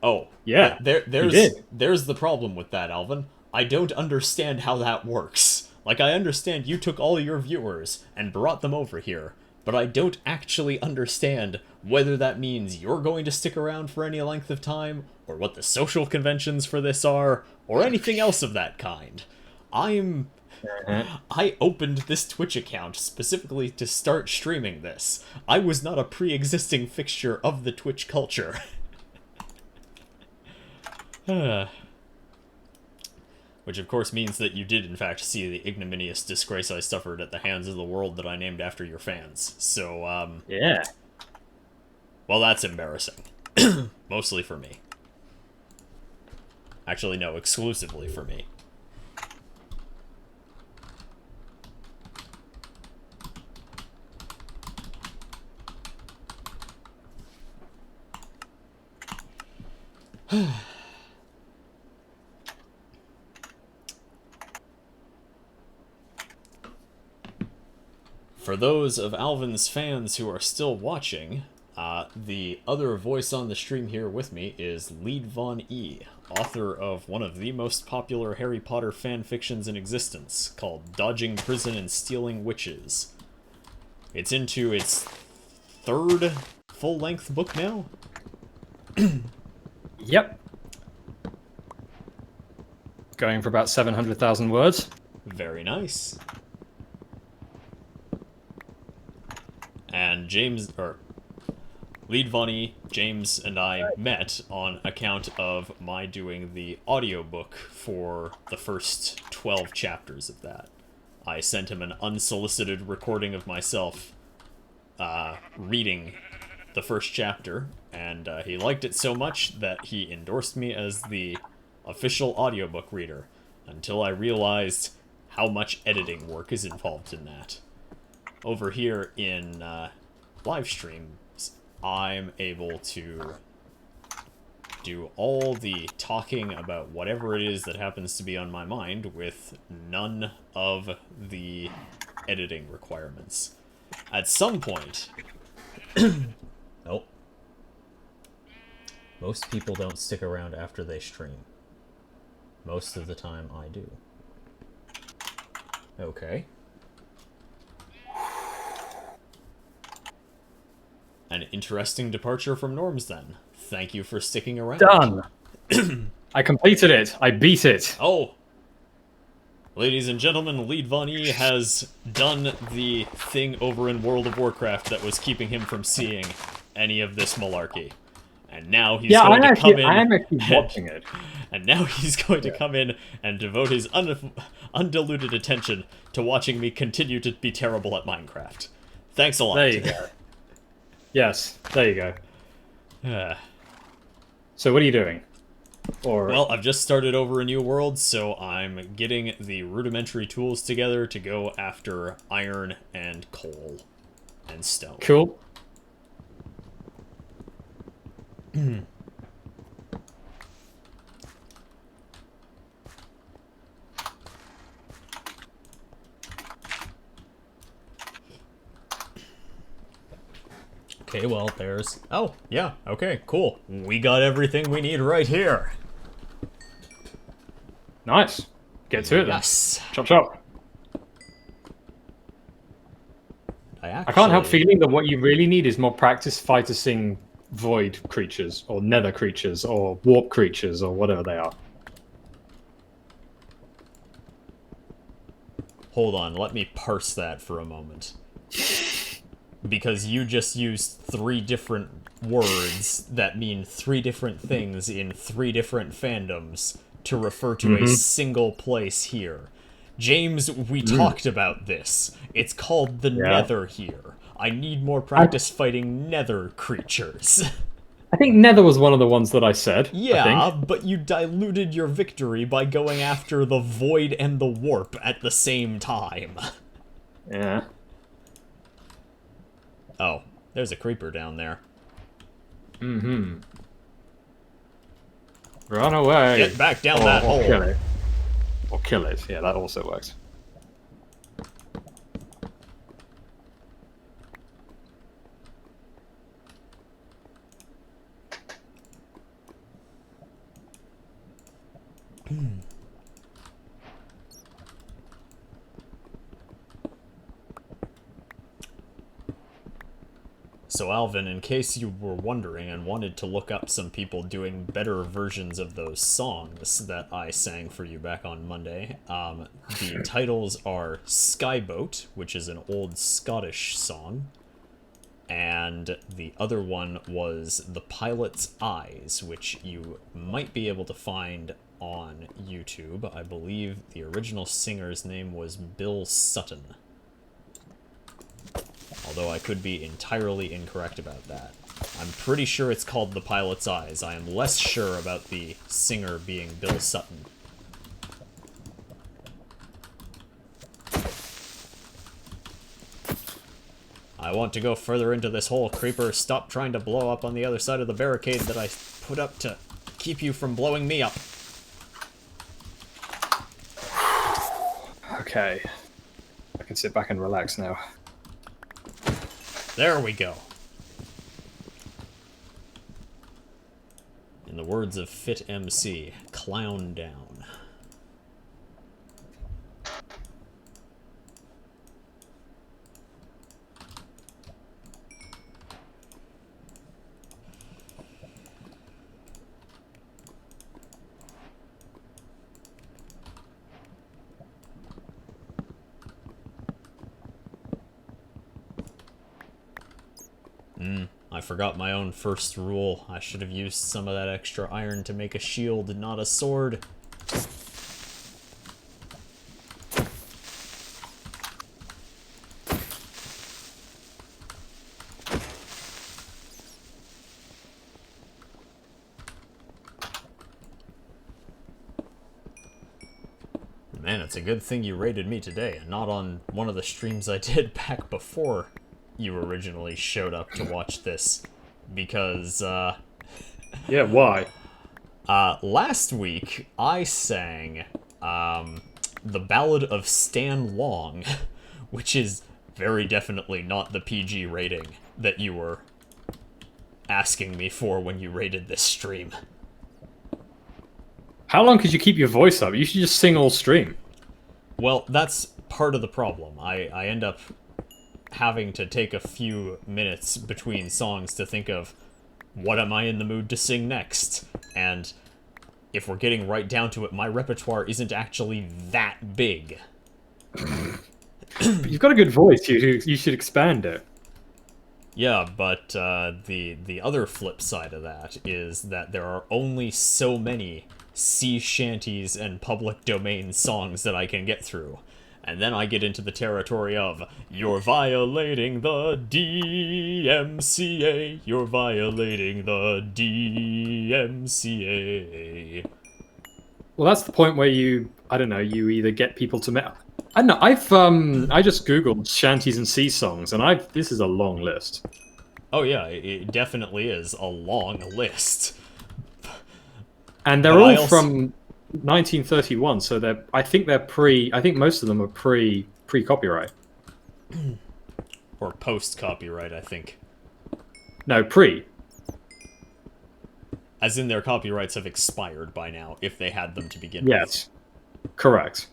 Oh, Yeah, there's the problem with that, Alvin. I don't understand how that works. Like, I understand you took all your viewers and brought them over here, but I don't actually understand whether that means you're going to stick around for any length of time, or what the social conventions for this are, or anything else of that kind. I opened this Twitch account specifically to start streaming this. I was not a pre-existing fixture of the Twitch culture. Which of course means that you did in fact see the ignominious disgrace I suffered at the hands of the world that I named after your fans. So, yeah. well, that's embarrassing. Mostly for me. Actually, no, exclusively for me. For those of Alvin's fans who are still watching, the other voice on the stream here with me is Lead Von E, author of one of the most popular Harry Potter fanfictions in existence, called Dodging Prison and Stealing Witches. It's into its third full-length book now? Yep. Going for about 700,000 words. Very nice. And Lead Vonnie, James, and I met on account of my doing the audiobook for the first 12 chapters of that. I sent him an unsolicited recording of myself reading the first chapter, and he liked it so much that he endorsed me as the official audiobook reader, until I realized how much editing work is involved in that. Over here in live streams, I'm able to do all the talking about whatever it is that happens to be on my mind with none of the editing requirements. At some point... Oh. Most people don't stick around after they stream. Most of the time I do. Okay. An interesting departure from norms, then. Thank you for sticking around. Done. I completed it. I beat it. Oh! Ladies and gentlemen, Lead Von E has done the thing over in World of Warcraft that was keeping him from seeing any of this malarkey. And now he's going to come in... I am actually watching it. And now he's going to come in and devote his undiluted attention to watching me continue to be terrible at Minecraft. Thanks a lot. There you go. Yes, there you go. Uh, So what are you doing? Well, I've just started over a new world, so I'm getting the rudimentary tools together to go after iron and coal and stone. Cool. Okay, well, there's... Oh, yeah, okay, cool. We got everything we need right here. Nice. Get to it then. Yes. Chop chop. I can't help feeling that what you really need is more practice fighting void creatures, or nether creatures, or warp creatures, or whatever they are. Hold on, let me parse that for a moment. because you just used 3 different words that mean 3 different things in 3 different fandoms to refer to a single place here. James, we talked about this. It's called the Yeah. Nether here. I need more practice fighting Nether creatures. I think Nether was one of the ones that I said. Yeah, I think. but you diluted your victory by going after the Void and the Warp at the same time. Yeah. Oh, there's a creeper down there. Mm-hmm. Run away. Get back down that hole. Kill it. Or kill it. Yeah, that also works. So Alvin, in case you were wondering and wanted to look up some people doing better versions of those songs that I sang for you back on Monday, the titles are Skyboat, which is an old Scottish song, and the other one was The Pilot's Eyes, which you might be able to find on YouTube. I believe the original singer's name was Bill Sutton. Although I could be entirely incorrect about that. I'm pretty sure it's called The Pilot's Eyes. I am less sure about the singer being Bill Sutton. I want to go further into this hole, Creeper. Stop trying to blow up on the other side of the barricade that I put up to keep you from blowing me up. Okay. I can sit back and relax now. There we go. In the words of Fit MC, clown down. I forgot my own first rule. I should have used some of that extra iron to make a shield, not a sword. Man, it's a good thing you raided me today, and not on one of the streams I did back before you originally showed up to watch this. Because, Yeah, why? last week, I sang, The Ballad of Stan Long, which is very definitely not the PG rating that you were asking me for when you rated this stream. How long could you keep your voice up? You should just sing all stream. Well, that's part of the problem. I end up having to take a few minutes between songs to think of what am I in the mood to sing next. And if we're getting right down to it, my repertoire isn't actually that big. But you've got a good voice. You should expand it. Yeah, but the other flip side of that is that there are only so many sea shanties and public domain songs that I can get through. And then I get into the territory of, you're violating the DMCA, you're violating the DMCA. Well, that's the point where you you either get people to I don't know. I just googled shanties and sea songs, and this is a long list. Oh yeah, it definitely is a long list. And they're all from 1931, so I think most of them are pre-copyright. Or post-copyright, I think. No, pre. As in their copyrights have expired by now, if they had them to begin with. Yes. Correct.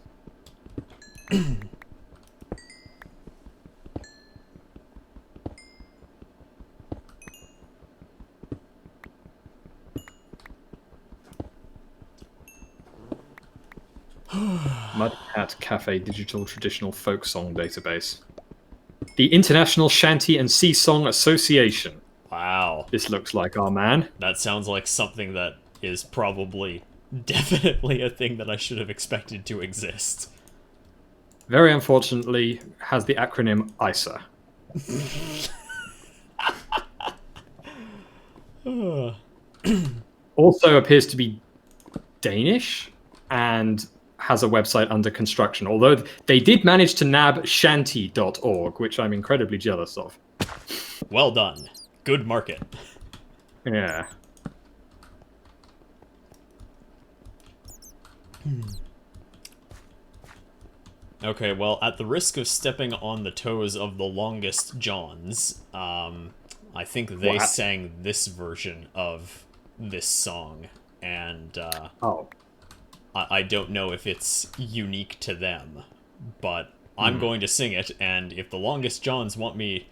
Mud Hat Cafe Digital Traditional Folk Song Database. The International Shanty and Sea Song Association. Wow. This looks like our man. That sounds like something that is probably definitely a thing that I should have expected to exist. Very unfortunately, has the acronym ISA. Also appears to be Danish and has a website under construction, although they did manage to nab shanty.org, which I'm incredibly jealous of. Well done. Good market. Yeah. Okay, well, at the risk of stepping on the toes of the Longest Johns, I think they sang this version of this song, and I don't know if it's unique to them, but I'm going to sing it, and if the Longest Johns want me,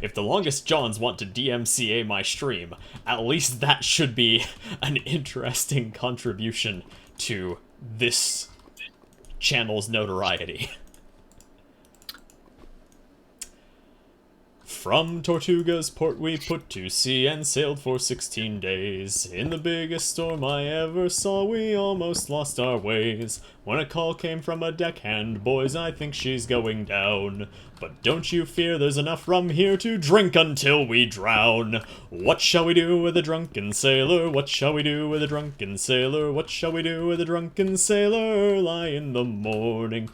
if the Longest Johns want to DMCA my stream, at least that should be an interesting contribution to this channel's notoriety. From Tortuga's port we put to sea and sailed for 16 days. In the biggest storm I ever saw, we almost lost our ways. When a call came from a deckhand, boys, I think she's going down. But don't you fear, there's enough rum here to drink until we drown. What shall we do with a drunken sailor? What shall we do with a drunken sailor? What shall we do with a drunken sailor? Lie in the morning.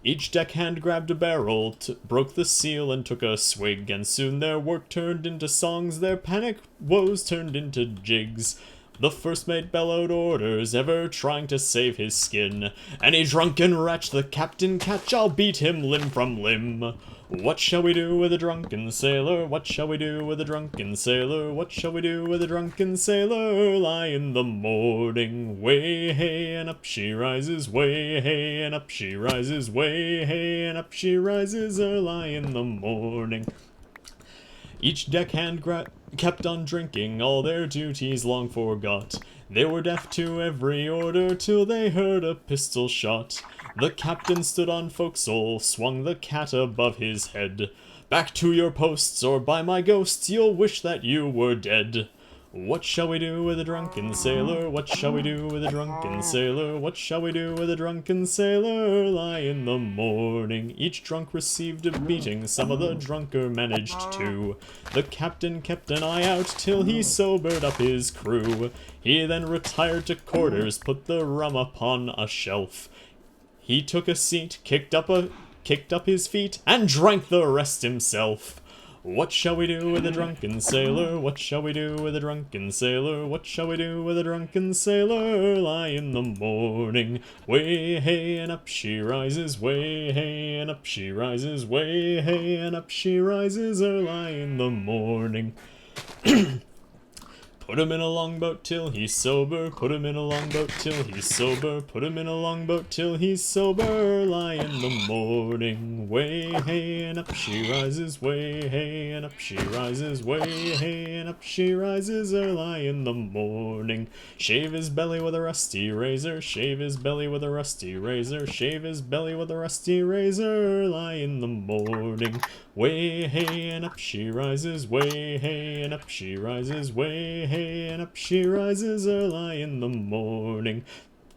Each deckhand grabbed a barrel, broke the seal and took a swig, and soon their work turned into songs, their panic woes turned into jigs. The first mate bellowed orders, ever trying to save his skin. Any drunken wretch the captain catch, I'll beat him limb from limb. What shall we do with a drunken sailor? What shall we do with a drunken sailor? What shall we do with a drunken sailor? Lie in the morning, way hey, and up she rises, way hey, and up she rises, way hey, and up she rises, early in the morning. Each deckhand kept on drinking, all their duties long forgot. They were deaf to every order till they heard a pistol shot. The captain stood on forecastle, swung the cat above his head. Back to your posts, or by my ghost, you'll wish that you were dead. What shall we do with a drunken sailor? What shall we do with a drunken sailor? What shall we do with a drunken sailor? Lie in the morning. Each drunk received a beating, some of the drunker managed to. The captain kept an eye out till he sobered up his crew. He then retired to quarters, put the rum upon a shelf. He took a seat, kicked up his feet, and drank the rest himself. What shall we do with a drunken sailor? What shall we do with a drunken sailor? What shall we do with a drunken sailor? Lie in the morning, way hey, and up she rises, way hey, and up she rises, way hey, and up she rises, early in the morning. Put him in a longboat till he's sober, put him in a longboat till he's sober, put him in a longboat till he's sober, lie in the morning, way hey, and up she rises, way hey, and up she rises, way hey, and up she rises, early in the morning. Shave his belly with a rusty razor, shave his belly with a rusty razor, shave his belly with a rusty razor, lie in the morning. Way hey, and up she rises, way hey, and up she rises, way hey, and up she rises, early in the morning.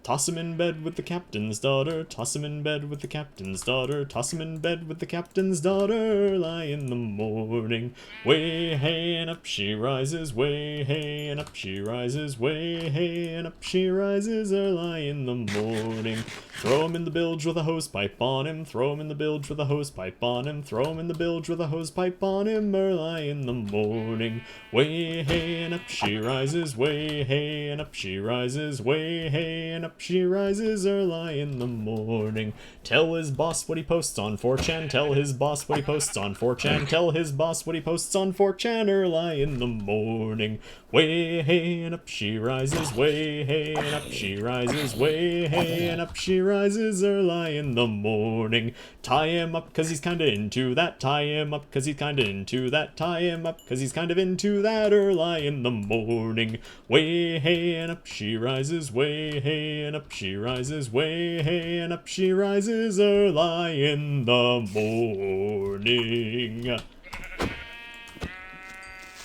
Toss him in bed with the captain's daughter, toss him in bed with the captain's daughter, toss him in bed with the captain's daughter, lie in the morning. Way hey, and up she rises, way hey, and up she rises, way hey, and up she rises, early in the morning. Throw him in the bilge with a hose pipe on him, throw him in the bilge with a hose pipe on him, throw him in the bilge with a hose pipe on him, early in the morning. Way hey, and up she rises, way hey, and up she rises, way hey, and up she rises, early in the morning. Tell his boss what he posts on 4chan, tell his boss what he posts on 4chan, tell his boss what he posts on 4chan, early in the morning. Way hey, and up she rises, way hey, and up she rises, way hey, and up she rises, early in the morning. Tie him up 'cause he's kinda into that, tie him up 'cause he's kinda into that, tie him up 'cause he's kind of into that, early in the morning. Way hey, and up she rises, way hey, and up she rises, way hey and up she rises early in the morning.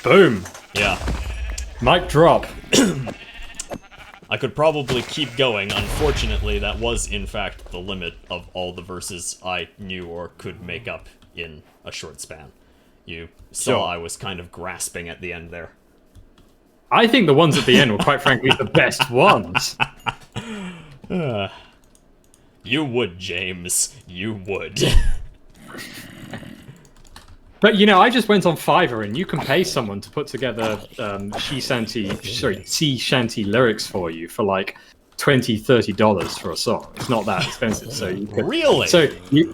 Boom. Yeah. Mic drop. I could probably keep going. Unfortunately, that was in fact the limit of all the verses I knew or could make up in a short span. You saw Sure. I was kind of grasping at the end there. I think the ones at the end were quite frankly the best ones. You would, James. You would. But you know, I just went on Fiverr, and you can pay someone to put together sea shanty lyrics for you for like $20-30 for a song. It's not that expensive, so you could, Really? So you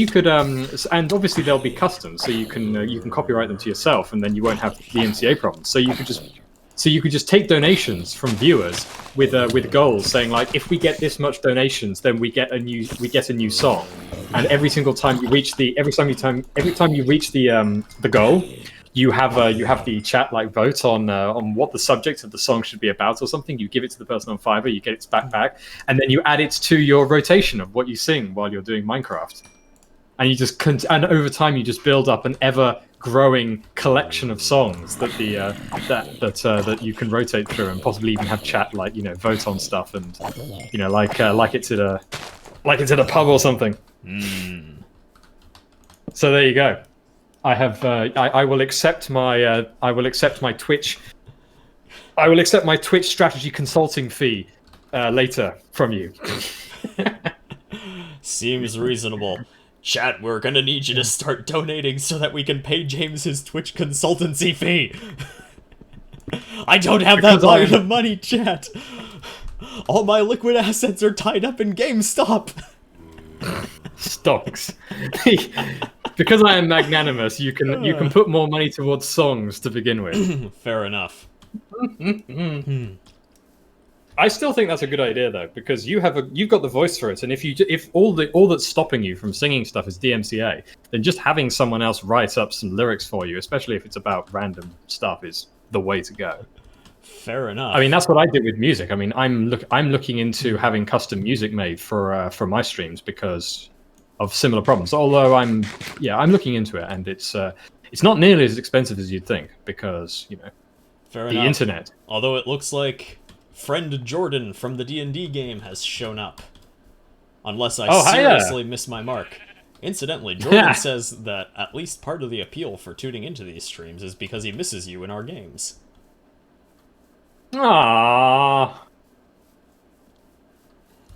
could and obviously they'll be custom, so you can copyright them to yourself, and then you won't have the MCA problems. So you could just take donations from viewers with goals saying like, if we get this much donations, then we get a new song. And every time you reach the goal, you have the chat like vote on what the subject of the song should be about or something. You give it to the person on Fiverr, you get its back, and then you add it to your rotation of what you sing while you're doing Minecraft. And you just and over time you just build up an ever growing collection of songs that that you can rotate through, and possibly even have chat like, you know, vote on stuff, and you know, like it's at a pub or something. So there you go. I have I will accept my Twitch. I will accept my Twitch strategy consulting fee later from you. Seems reasonable. Chat, we're gonna need you to start donating so that we can pay James his Twitch consultancy fee. I don't have that line of money, chat. All my liquid assets are tied up in GameStop. Stocks. Because I am magnanimous, you can put more money towards songs to begin with. Fair enough. I still think that's a good idea though, because you've got the voice for it, and if all that's stopping you from singing stuff is DMCA, then just having someone else write up some lyrics for you, especially if it's about random stuff, is the way to go. Fair enough. I mean, that's what I did with music. I mean, I'm looking into having custom music made for my streams because of similar problems. Although I'm looking into it, and it's not nearly as expensive as you'd think, because, you know, Fair the enough. internet. Although it looks like friend Jordan from the D&D game has shown up. Unless I seriously miss my mark. Incidentally, Jordan says that at least part of the appeal for tuning into these streams is because he misses you in our games. Aww.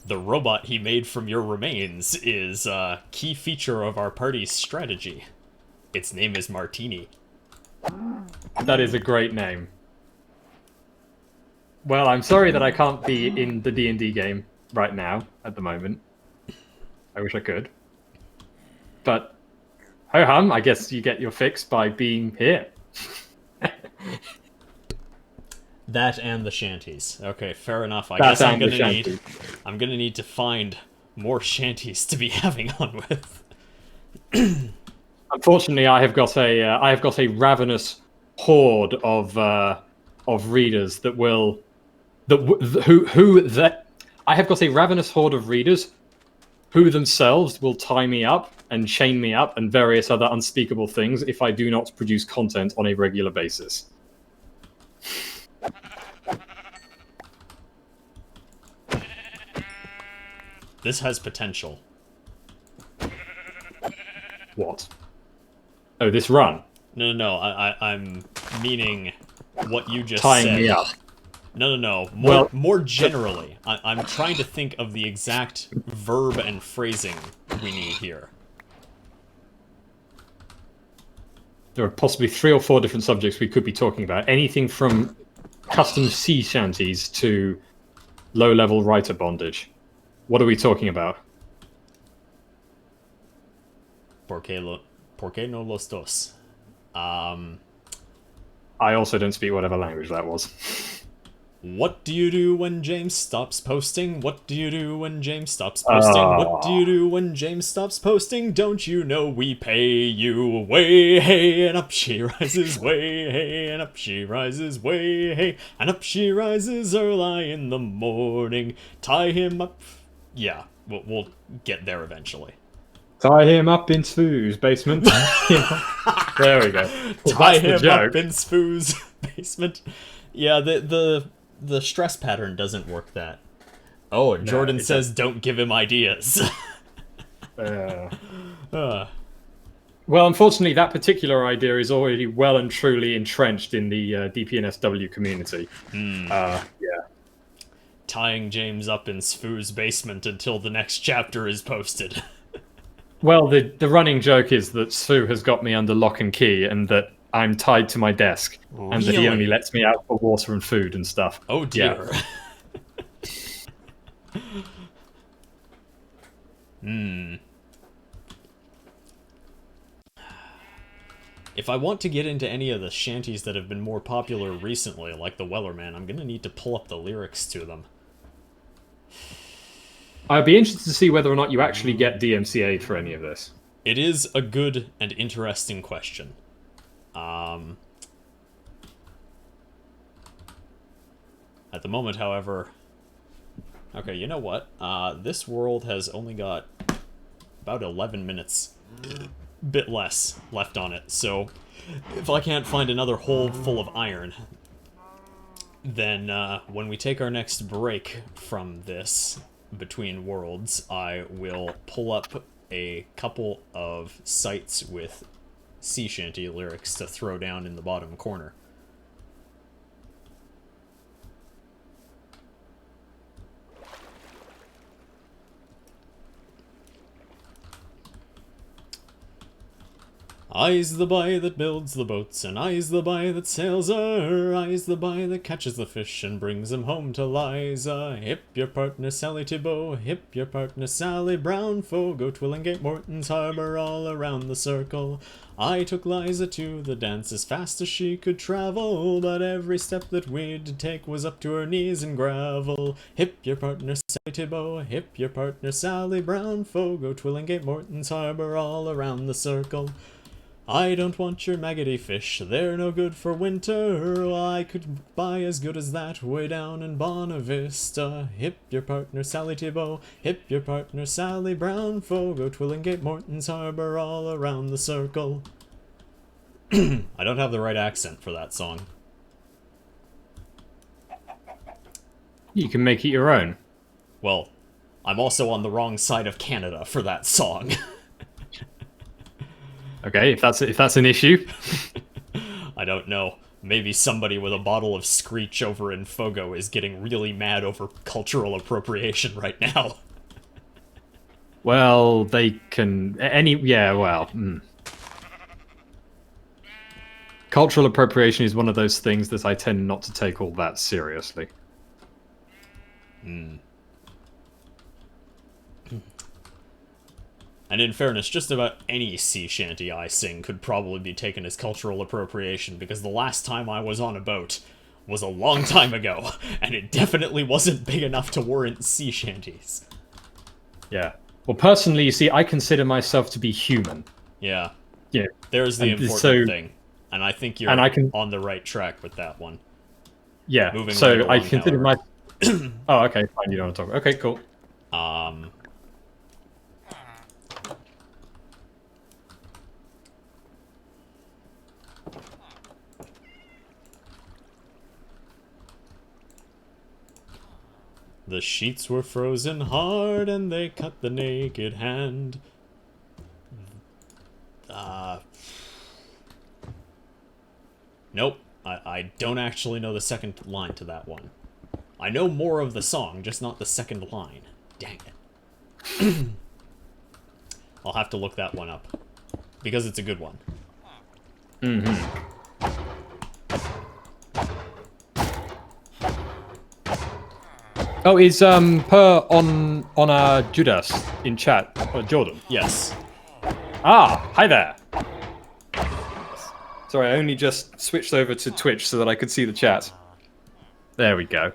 The robot he made from your remains is a key feature of our party's strategy. Its name is Martini. That is a great name. Well, I'm sorry that I can't be in the D&D game right now, at the moment. I wish I could. But, ho-hum, I guess you get your fix by being here. That and the shanties. Okay, fair enough. I guess I'm gonna need to find more shanties to be having on with. Unfortunately, I have got a ravenous horde of readers that will I have got a ravenous horde of readers who themselves will tie me up and chain me up and various other unspeakable things if I do not produce content on a regular basis. This has potential. What? Oh, this run? No. I'm meaning what you just Tying said. me up. No. More generally, I'm trying to think of the exact verb and phrasing we need here. There are possibly 3 or 4 different subjects we could be talking about. Anything from custom sea shanties to low-level writer bondage. What are we talking about? ¿Por qué no los dos? I also don't speak whatever language that was. What do you do when James stops posting? What do you do when James stops posting? What do you do when James stops posting? Don't you know we pay you? Way, hey, and up she rises, way, hey, and up she rises, way, hey, and up she rises early in the morning. Tie him up. Yeah, we'll get there eventually. Tie him up in Spoo's basement. There we go. Tie him up in Spoo's basement. Yeah, the stress pattern doesn't work that. Oh, and Jordan says don't give him ideas. Well, unfortunately, that particular idea is already well and truly entrenched in the DPNSW community. Yeah. Tying James up in Spoo's basement until the next chapter is posted. Well, the running joke is that Sfu has got me under lock and key, and that I'm tied to my desk, and that he only lets me out for water and food and stuff. Oh dear. Yeah. If I want to get into any of the shanties that have been more popular recently, like the Wellerman, I'm gonna need to pull up the lyrics to them. I'd be interested to see whether or not you actually get DMCA for any of this. It is a good and interesting question. At the moment, however... Okay, you know what? This world has only got about 11 minutes, bit less, left on it. So, if I can't find another hole full of iron, then when we take our next break from this, between worlds, I will pull up a couple of sites with sea shanty lyrics to throw down in the bottom corner. I's the boy that builds the boats, and I's the boy that sails her. I's the boy that catches the fish and brings them home to Liza. Hip your partner Sally Thibault, hip your partner Sally Brown, Fogo, Twillingate, Morton's Harbour, all around the circle. I took Liza to the dance as fast as she could travel, but every step that we'd take was up to her knees in gravel. Hip your partner Sally Thibault, hip your partner Sally Brown, Fogo, Twillingate, Morton's Harbour, all around the circle. I don't want your maggoty fish, they're no good for winter. I could buy as good as that way down in Bonavista. Hip your partner Sally Thibault, hip your partner Sally Brown, Fogo, Twillingate, Morton's Harbour, all around the circle. I don't have the right accent for that song. You can make it your own. Well, I'm also on the wrong side of Canada for that song. Okay, if that's an issue. I don't know. Maybe somebody with a bottle of Screech over in Fogo is getting really mad over cultural appropriation right now. Well, they can... well... Cultural appropriation is one of those things that I tend not to take all that seriously. And in fairness, just about any sea shanty I sing could probably be taken as cultural appropriation, because the last time I was on a boat was a long time ago, and it definitely wasn't big enough to warrant sea shanties. Yeah. Well, personally, you see, I consider myself to be human. Yeah. Yeah. There's the important thing. And I think you're on the right track with that one. Yeah. Moving so right along, I consider however. Oh, okay, fine. You don't want to talk. Okay, cool. The sheets were frozen hard, and they cut the naked hand. Nope. I don't actually know the second line to that one. I know more of the song, just not the second line. Dang it. I'll have to look that one up. Because it's a good one. Oh, is Per on Judas in chat? Jordan. Yes. Ah, hi there. Sorry, I only just switched over to Twitch so that I could see the chat. There we go.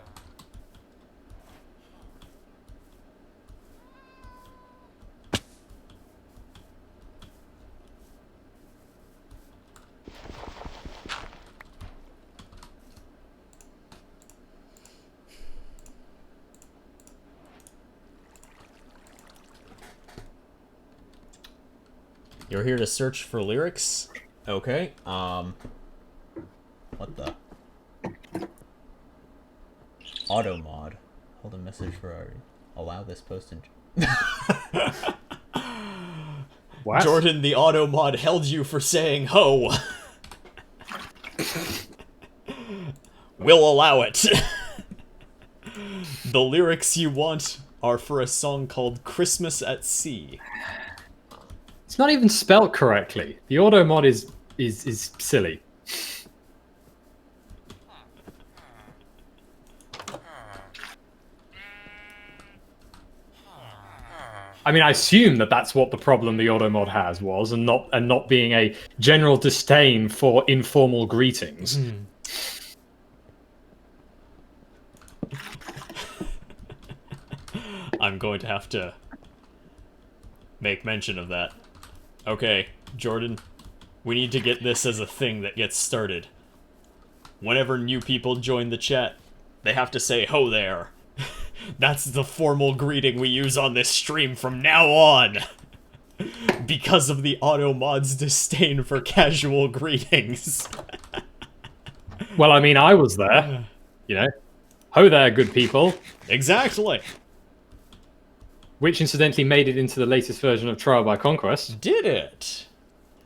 You're here to search for lyrics? Okay, what the? Auto mod. Hold a message for our... Allow this post and... What? Jordan, the auto mod held you for saying ho! We'll allow it. The lyrics you want are for a song called Christmas at Sea. It's not even spelt correctly. The auto mod is silly. I mean, I assume that that's what the problem the auto mod has was, and not being a general disdain for informal greetings. I'm going to have to make mention of that. Okay, Jordan, we need to get this as a thing that gets started. Whenever new people join the chat, they have to say, ho there. That's the formal greeting we use on this stream from now on. Because of the auto mod's disdain for casual greetings. Well, I mean, I was there. You know? Ho there, good people. Exactly. Which incidentally made it into the latest version of Trial by Conquest. Did it?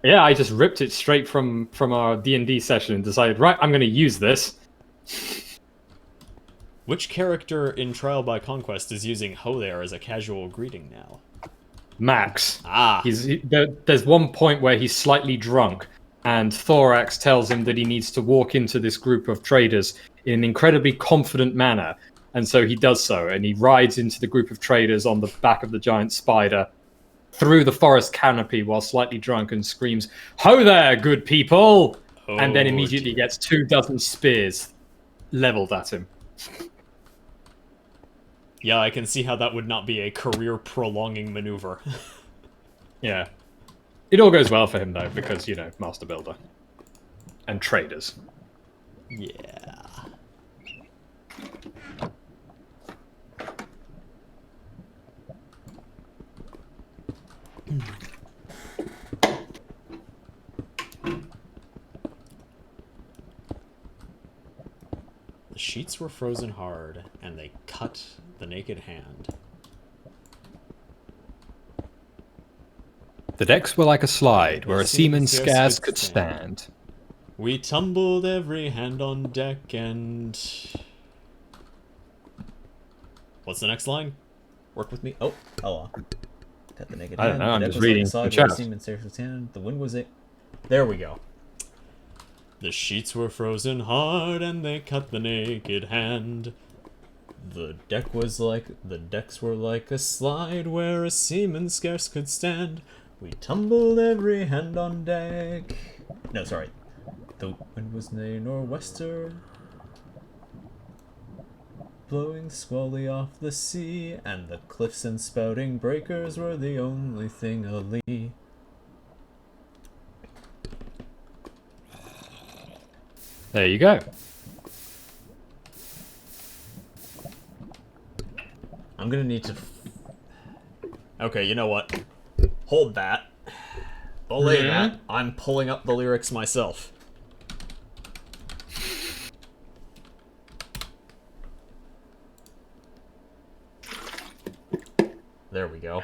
Yeah, I just ripped it straight from our D&D session and decided, right, I'm going to use this. Which character in Trial by Conquest is using ho there as a casual greeting now? Max. Ah. There's one point where he's slightly drunk, and Thorax tells him that he needs to walk into this group of traders in an incredibly confident manner. And so he does so, and he rides into the group of traders on the back of the giant spider through the forest canopy while slightly drunk and screams, "Ho there, good people!" Oh, and then immediately gets 24 spears leveled at him. Yeah, I can see how that would not be a career-prolonging maneuver. Yeah. It all goes well for him, though, because, you know, Master Builder. And traders. Yeah. The sheets were frozen hard, and they cut the naked hand. The decks were like a slide, where a seaman scarce could stand. We tumbled every hand on deck and... What's the next line? Work with me. Oh, cut the naked hand. I don't know, I'm The just deck was reading like a the slide where a chat. seaman scarce could stand. The wind was it. There we go. The sheets were frozen hard and they cut the naked hand. The decks were like a slide where a seaman scarce could stand. We tumbled every hand on deck. No, sorry. The wind was a nor'wester, blowing squally off the sea, and the cliffs and spouting breakers were the only thing alee. There you go. I'm gonna need to... Okay, you know what? Hold that. Belay that. I'm pulling up the lyrics myself. There we go.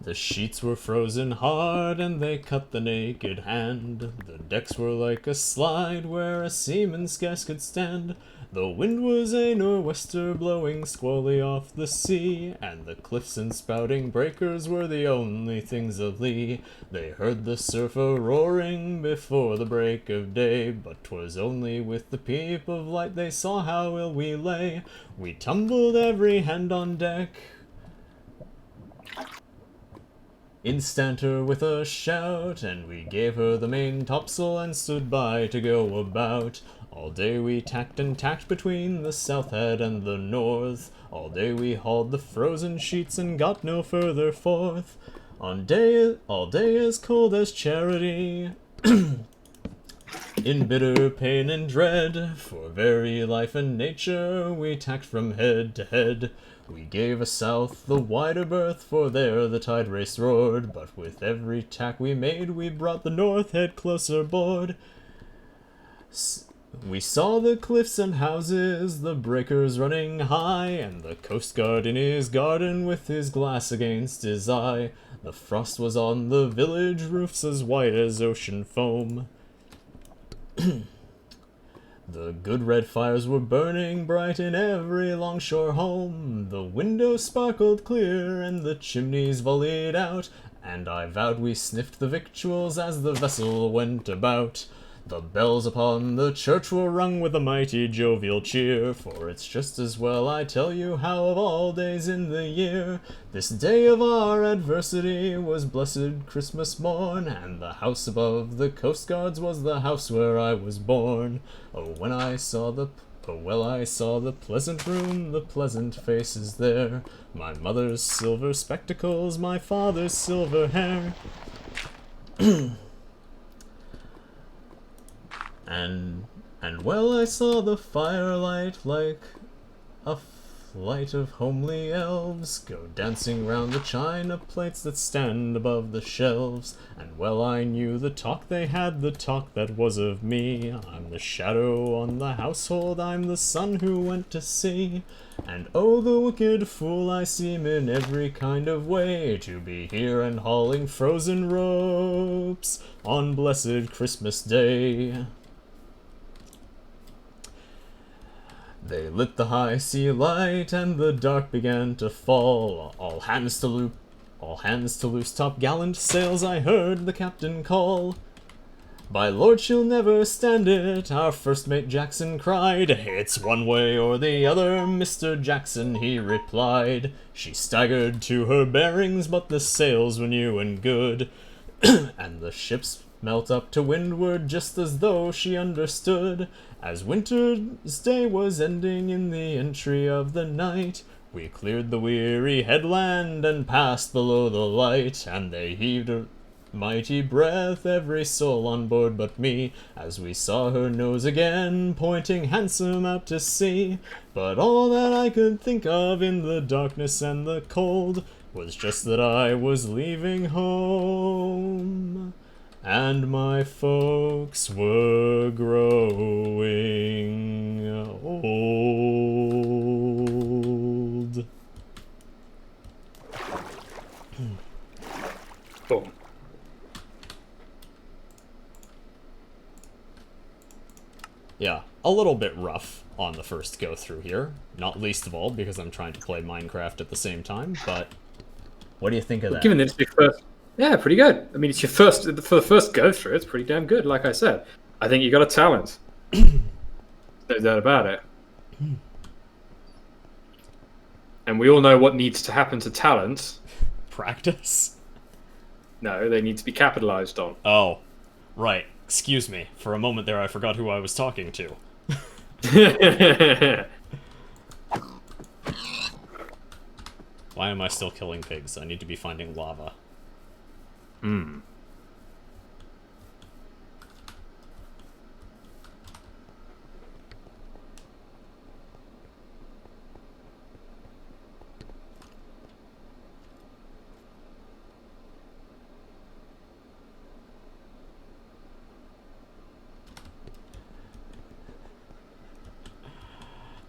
The sheets were frozen hard and they cut the naked hand. The decks were like a slide where a seaman scarce could stand. The wind was a nor'wester blowing squally off the sea, and the cliffs and spouting breakers were the only things of lee. They heard the surf a-roaring before the break of day, but 'twas only with the peep of light they saw how ill we lay. We tumbled every hand on deck. instanter with a shout, and we gave her the main topsail and stood by to go about. All day we tacked and tacked between the south head and the north. All day we hauled the frozen sheets and got no further forth. All day as cold as charity, in bitter pain and dread, for very life and nature we tacked from head to head. We gave a south the wider berth, for there the tide race roared, but with every tack we made we brought the north head closer aboard. We saw the cliffs and houses, the breakers running high, and the coast guard in his garden with his glass against his eye. The frost was on the village roofs as white as ocean foam. The good red fires were burning bright in every longshore home. The windows sparkled clear and the chimneys volleyed out, and I vowed we sniffed the victuals as the vessel went about. The bells upon the church were rung with a mighty jovial cheer, for it's just as well I tell you how of all days in the year this day of our adversity was blessed Christmas morn, and the house above the coast guards was the house where I was born. Oh, I saw the pleasant room, the pleasant faces there, my mother's silver spectacles, my father's silver hair. And well I saw the firelight like a flight of homely elves go dancing round the china plates that stand above the shelves. And well I knew the talk they had, the talk that was of me. I'm the shadow on the household, I'm the son who went to sea. And oh, the wicked fool I seem in every kind of way, to be here and hauling frozen ropes on blessed Christmas Day. They lit the high sea light, and the dark began to fall. All hands to loose topgallant sails, I heard the captain call. By Lord, she'll never stand it, our first mate Jackson cried. It's one way or the other, Mr. Jackson, he replied. She staggered to her bearings, but the sails were new and good, and the ship smelt up to windward just as though she understood. As winter's day was ending in the entry of the night, we cleared the weary headland and passed below the light, and they heaved a mighty breath, every soul on board but me, as we saw her nose again pointing handsome out to sea. But all that I could think of in the darkness and the cold was just that I was leaving home, and my folks were growing old. Boom. Yeah, a little bit rough on the first go through here, not least of all because I'm trying to play Minecraft at the same time, but what do you think of that? Given that it's your first... Yeah, pretty good. I mean, it's your first... For the first go through, it's pretty damn good, like I said. I think you got a talent. No doubt about it. And we all know what needs to happen to talents. Practice? No, they need to be capitalized on. Oh, right. Excuse me. For a moment there, I forgot who I was talking to. Why am I still killing pigs? I need to be finding lava. Hmm.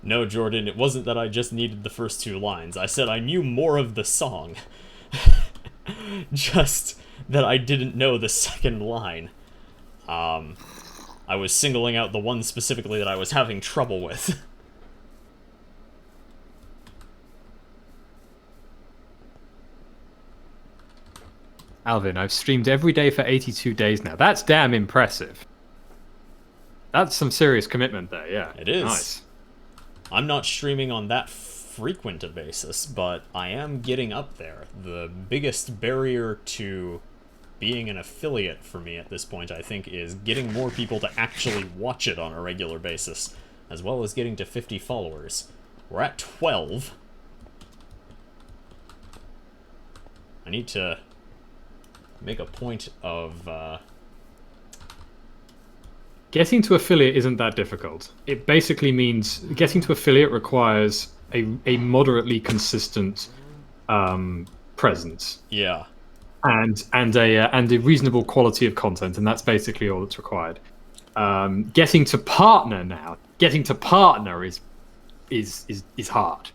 No, Jordan, it wasn't that I just needed the first two lines. I said I knew more of the song. Just that I didn't know the second line. I was singling out the one specifically that I was having trouble with. Alvin, I've streamed every day for 82 days now. That's damn impressive. That's some serious commitment there, yeah. It is. Nice. I'm not streaming on that frequent a basis, but I am getting up there. The biggest barrier to being an affiliate for me at this point, I think, is getting more people to actually watch it on a regular basis, as well as getting to 50 followers. We're at 12. I need to make a point of, Getting to affiliate isn't that difficult. It basically means getting to affiliate requires a moderately consistent presence yeah. and a reasonable quality of content, and that's basically all that's required. Getting to partner now, is hard.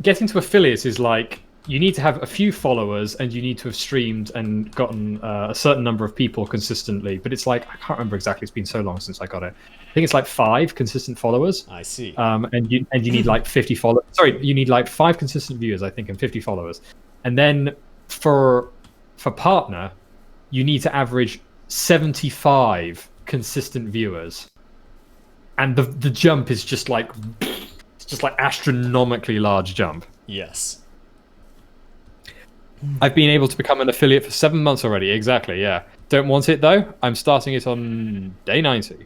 Getting to affiliates is like, you need to have a few followers and you need to have streamed and gotten a certain number of people consistently. But it's like, I can't remember exactly. It's been so long since I got it. I think it's like 5 consistent followers. I see. And you need like 50 followers. Sorry, you need like 5 consistent viewers, I think, and 50 followers. And then for partner, you need to average 75 consistent viewers. And the jump is just like, it's just like astronomically large jump. Yes. I've been able to become an affiliate for 7 months already. Exactly, yeah. Don't want it, though. I'm starting it on day 90.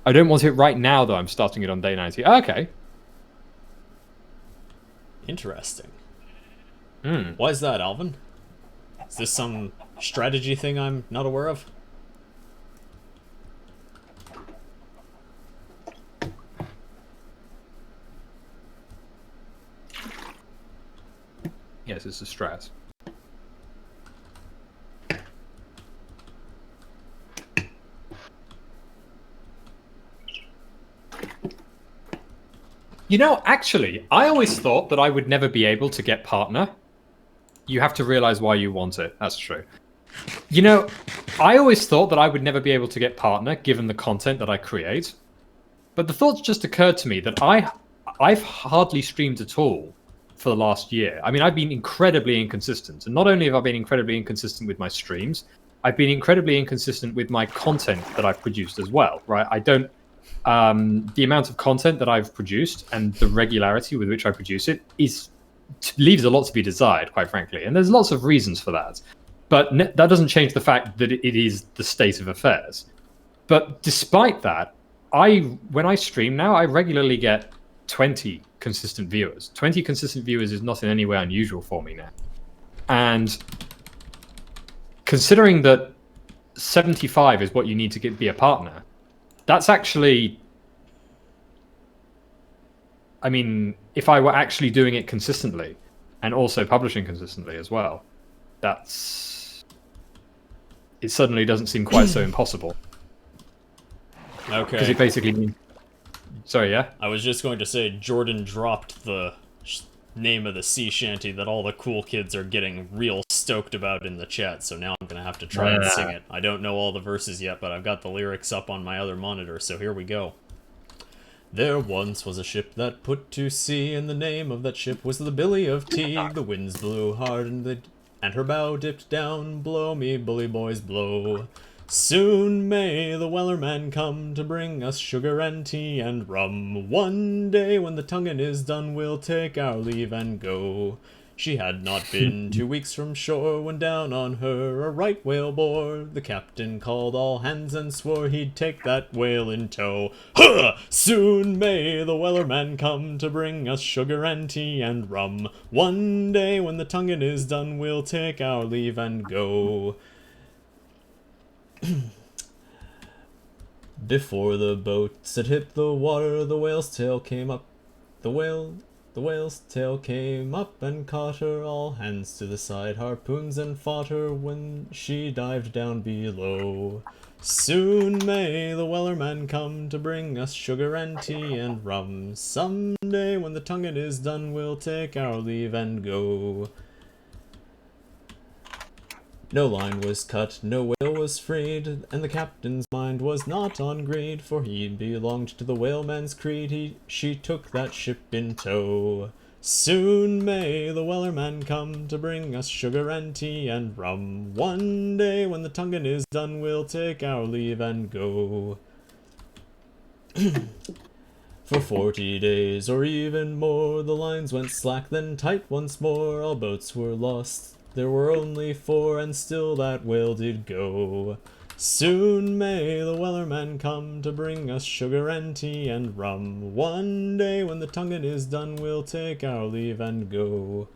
I don't want it right now, though. I'm starting it on day 90. Okay. Interesting. Hmm. Why is that, Alvin? Is this some strategy thing I'm not aware of? Yes, it's a strat. You know, actually, I always thought that I would never be able to get partner. You have to realize why you want it. That's true. You know, I always thought that I would never be able to get partner given the content that I create. But the thought just occurred to me that I've hardly streamed at all for the last year. I mean, I've been incredibly inconsistent. And not only have I been incredibly inconsistent with my streams, I've been incredibly inconsistent with my content that I've produced as well, right? I don't... the amount of content that I've produced and the regularity with which I produce it leaves a lot to be desired, quite frankly. And there's lots of reasons for that. But that doesn't change the fact that it is the state of affairs. But despite that, when I stream now, I regularly get 20 consistent viewers. 20 consistent viewers is not in any way unusual for me now. And considering that 75 is what you need to be a partner, that's actually... I mean, if I were actually doing it consistently and also publishing consistently as well, it suddenly doesn't seem quite so impossible. Okay. Because it basically means... Sorry, yeah? I was just going to say, Jordan dropped the name of the sea shanty that all the cool kids are getting real stoked about in the chat, so now I'm going to have to try and sing it. I don't know all the verses yet, but I've got the lyrics up on my other monitor, so here we go. There once was a ship that put to sea, and the name of that ship was the Billy of Tea. The winds blew hard, and her bow dipped down. Blow me, bully boys, blow. Soon may the Wellerman come to bring us sugar and tea and rum. One day when the tonguing is done, we'll take our leave and go. She had not been 2 weeks from shore when down on her a right whale bore. The captain called all hands and swore he'd take that whale in tow. Huh! Soon may the Wellerman come to bring us sugar and tea and rum. One day when the tonguing is done, we'll take our leave and go. Before the boats had hit the water, the whale's tail came up. The whale's tail came up and caught her. All hands to the side, harpoons and fought her when she dived down below. Soon may the Wellerman come to bring us sugar and tea and rum. Someday when the tonguing is done, we'll take our leave and go. No line was cut, no whale was freed, and the captain's mind was not on greed, for he belonged to the whaleman's creed. She took that ship in tow. Soon may the Wellerman come to bring us sugar and tea and rum. One day when the tonguing is done, we'll take our leave and go. For 40 days or even more, the lines went slack, then tight once more. All boats were lost, there were only 4, and still that whale did go. Soon may the Wellerman come to bring us sugar and tea and rum. One day when the tonguing is done, we'll take our leave and go.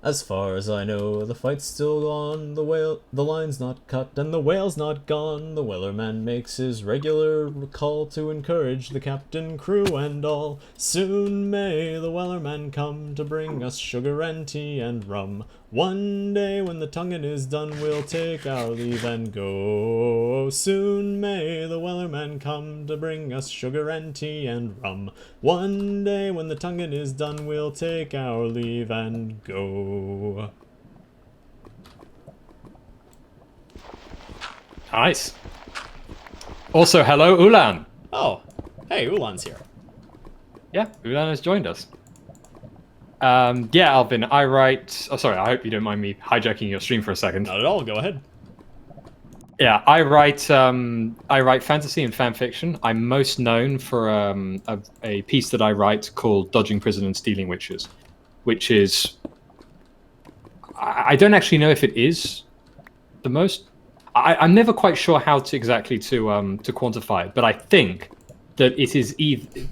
As far as I know, the fight's still on, the line's not cut, and the whale's not gone. The Wellerman makes his regular call to encourage the captain, crew, and all. Soon may the Wellerman come to bring us sugar and tea and rum. One day when the tonguing is done, we'll take our leave and go. Soon may the Wellerman come to bring us sugar and tea and rum. One day when the tonguing is done, we'll take our leave and go. Nice. Also, hello, Ulan. Oh, hey, Ulan's here. Yeah, Ulan has joined us. Yeah, Alvin, I write... Oh, sorry, I hope you don't mind me hijacking your stream for a second. Not at all, go ahead. Yeah, I write fantasy and fan fiction. I'm most known for a piece that I write called Dodging Prison and Stealing Witches, which is... I don't actually know if it is the most... I'm never quite sure how to exactly to quantify it, but I think that it is either...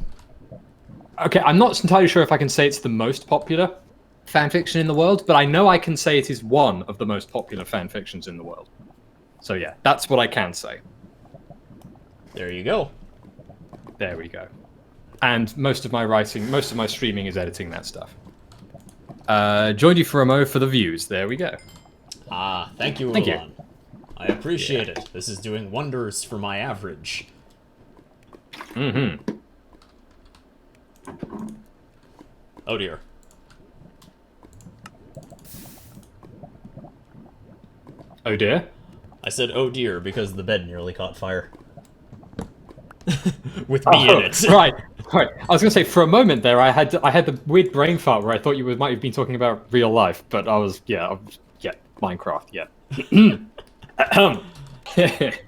Okay, I'm not entirely sure if I can say it's the most popular fanfiction in the world, but I know I can say it is one of the most popular fanfictions in the world. So yeah, that's what I can say. There you go. There we go. And most of my writing, most of my streaming is editing that stuff. Joined you for a mo for the views. There we go. Ah, thank you, Thank you. Ulan. I appreciate it. This is doing wonders for my average. Mm-hmm. Oh dear. Oh dear. I said oh dear because the bed nearly caught fire. With me in it. Right. I was gonna say for a moment there I had the weird brain fart where I thought you might have been talking about real life, but Minecraft, yeah.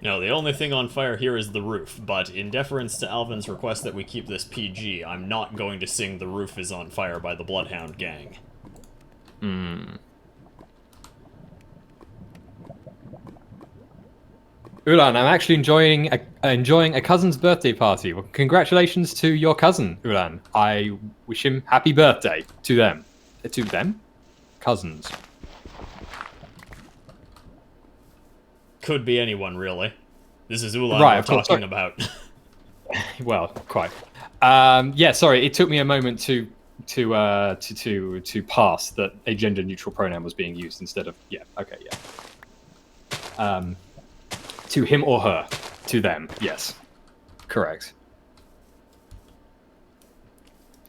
No, the only thing on fire here is the roof, but in deference to Alvin's request that we keep this PG, I'm not going to sing The Roof is on Fire by the Bloodhound Gang. Ulan, I'm actually enjoying a cousin's birthday party. Well, congratulations to your cousin, Ulan. I wish him happy birthday to them. To them? Cousins. Could be anyone, really. This is Ulan Right, we're of course, talking sorry. about. Well, quite. Yeah, sorry. It took me a moment to pass that a gender-neutral pronoun was being used instead of Okay, yeah. To him or her. To them. Yes. Correct.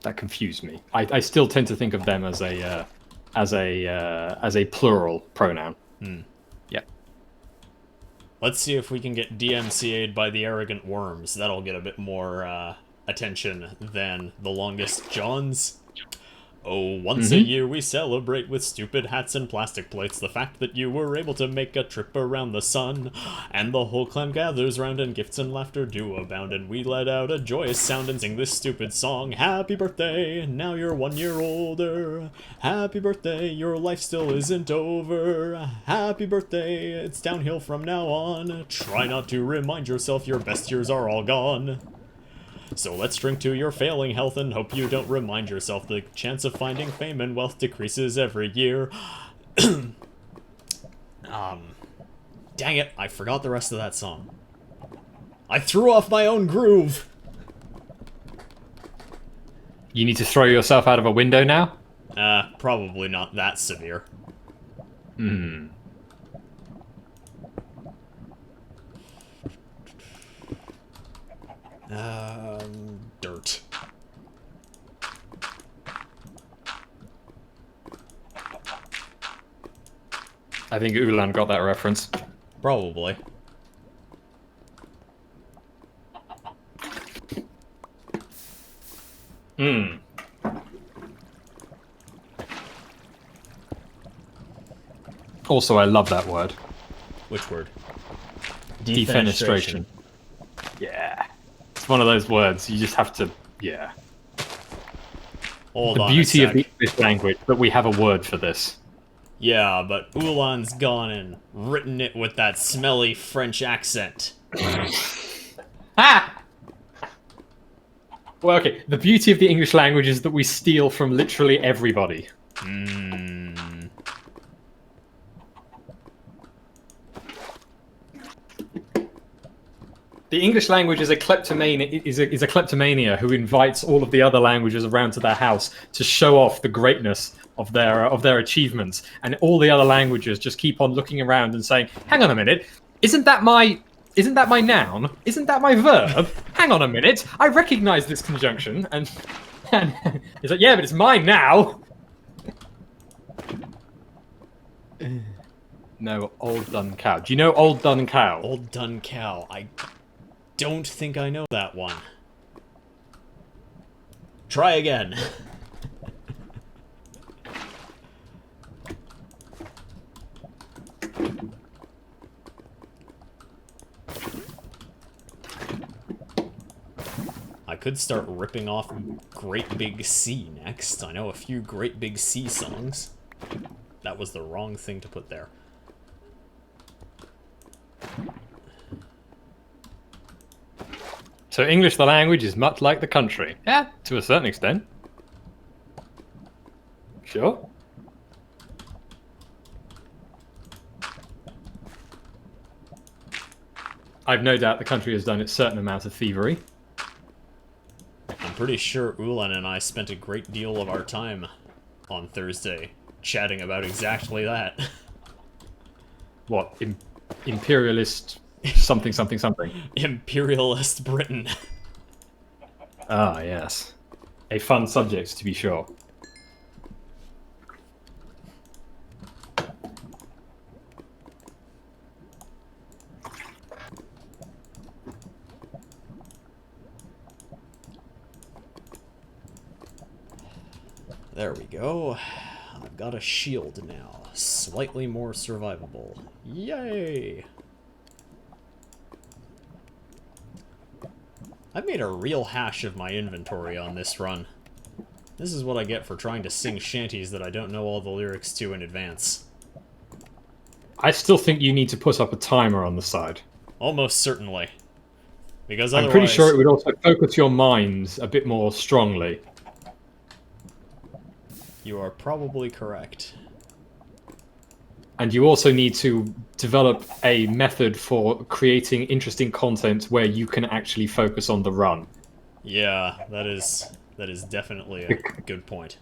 That confused me. I still tend to think of them as a plural pronoun. Yep. Let's see if we can get DMCA'd by the arrogant worms. That'll get a bit more attention than the longest Johns. Oh, once a year we celebrate with stupid hats and plastic plates the fact that you were able to make a trip around the sun. And the whole clan gathers round and gifts and laughter do abound, and we let out a joyous sound and sing this stupid song. Happy birthday, now you're 1 year older. Happy birthday, your life still isn't over. Happy birthday, it's downhill from now on. Try not to remind yourself your best years are all gone. So let's drink to your failing health and hope you don't remind yourself the chance of finding fame and wealth decreases every year. Dang it, I forgot the rest of that song. I threw off my own groove! You need to throw yourself out of a window now? Probably not that severe. Dirt. I think Ulan got that reference. Probably. Also, I love that word. Which word? Defenestration. Yeah. It's one of those words, you just have to, yeah. Hold The on a beauty of sec. the English language, that we have a word for this. Yeah, but Ulan's gone and written it with that smelly French accent. Ah! Well, okay, the beauty of the English language is that we steal from literally everybody. Hmm. The English language is a kleptomania who invites all of the other languages around to their house to show off the greatness of their achievements, and all the other languages just keep on looking around and saying, "Hang on a minute, isn't that my noun? Isn't that my verb? Hang on a minute, I recognise this conjunction." And it's like, "Yeah, but it's mine now." No, Old Dun Cow. Do you know Old Dun Cow? Old Dun Cow. I don't think I know that one. Try again. I could start ripping off Great Big Sea next. I know a few Great Big Sea songs. That was the wrong thing to put there. So English, the language, is much like the country. Yeah, to a certain extent. Sure. I've no doubt the country has done its certain amount of thievery. I'm pretty sure Ulan and I spent a great deal of our time on Thursday chatting about exactly that. What? Imperialist something something something. Imperialist Britain. Ah, yes. A fun subject, to be sure. There we go. I've got a shield now. Slightly more survivable. Yay! I've made a real hash of my inventory on this run. This is what I get for trying to sing shanties that I don't know all the lyrics to in advance. I still think you need to put up a timer on the side. Almost certainly. Because I'm otherwise... pretty sure it would also focus your minds a bit more strongly. You are probably correct. And you also need to develop a method for creating interesting content where you can actually focus on the run. Yeah, that is definitely a good point.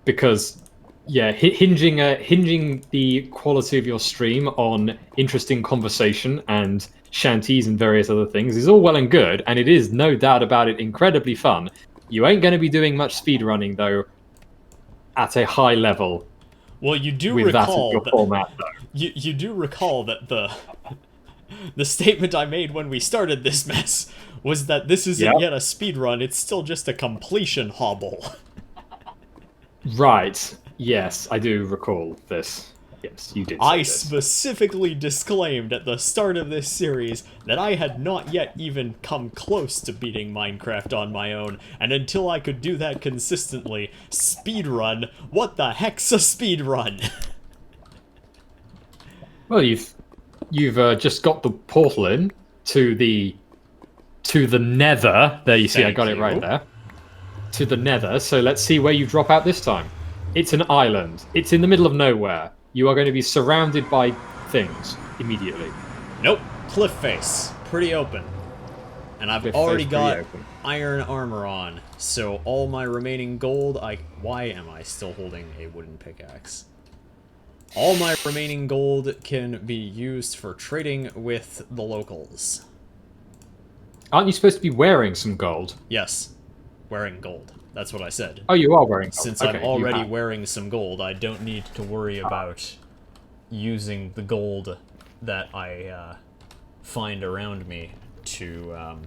Because, yeah, hinging the quality of your stream on interesting conversation and shanties and various other things is all well and good, and it is, no doubt about it, incredibly fun. You ain't going to be doing much speedrunning, though, at a high level. Well, you do with recall that as your format, though. You do recall that the statement I made when we started this mess was that this isn't yet a speedrun, it's still just a completion hobble. Right. Yes, I do recall this. Yes, you did say I this. specifically disclaimed at the start of this series that I had not yet even come close to beating Minecraft on my own, and until I could do that consistently, speedrun, what the heck's a speedrun? Well, you've just got the portal in to the Nether. There, you see, I got it right there. To the Nether. So let's see where you drop out this time. It's an island. It's in the middle of nowhere. You are going to be surrounded by things immediately. Nope. Cliff face. Pretty open. And I've already got iron armor on, so all my remaining gold, why am I still holding a wooden pickaxe? All my remaining gold can be used for trading with the locals. Aren't you supposed to be wearing some gold? Yes. Wearing gold. That's what I said. Oh, you are wearing gold. Since I'm already wearing some gold, I don't need to worry about using the gold that I find around me to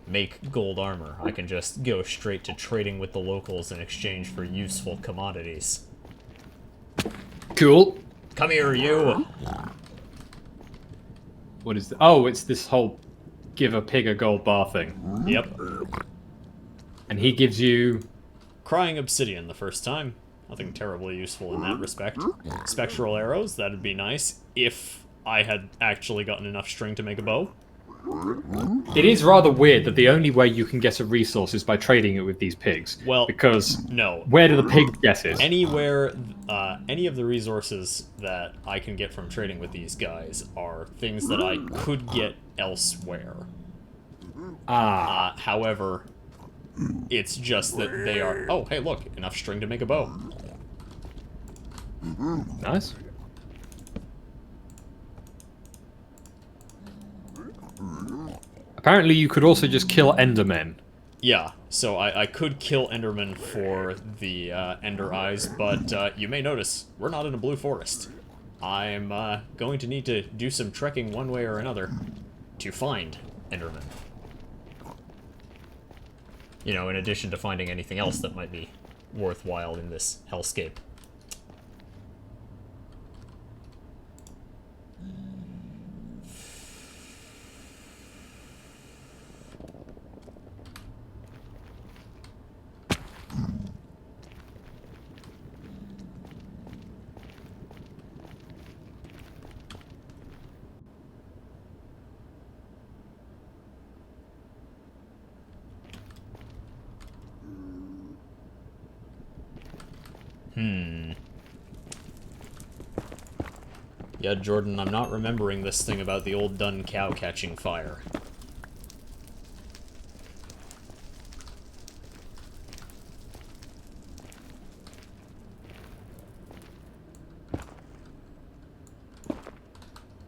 make gold armor. I can just go straight to trading with the locals in exchange for useful commodities. Cool. Come here, you! What is? Oh, it's this whole give a pig a gold bar thing. Yep. And he gives you. Crying obsidian the first time. Nothing terribly useful in that respect. Spectral arrows, that'd be nice if I had actually gotten enough string to make a bow. It is rather weird that the only way you can get a resource is by trading it with these pigs. Well, because no. Where do the pigs get it? Anywhere, any of the resources that I can get from trading with these guys are things that I could get elsewhere. However, it's just that they are... Oh, hey, look, enough string to make a bow. Nice. Apparently you could also just kill Endermen. Yeah, so I could kill Enderman for the Ender Eyes, but you may notice we're not in a blue forest. I'm going to need to do some trekking one way or another to find Enderman. You know, in addition to finding anything else that might be worthwhile in this hellscape. Yeah, Jordan, I'm not remembering this thing about the old dun cow catching fire.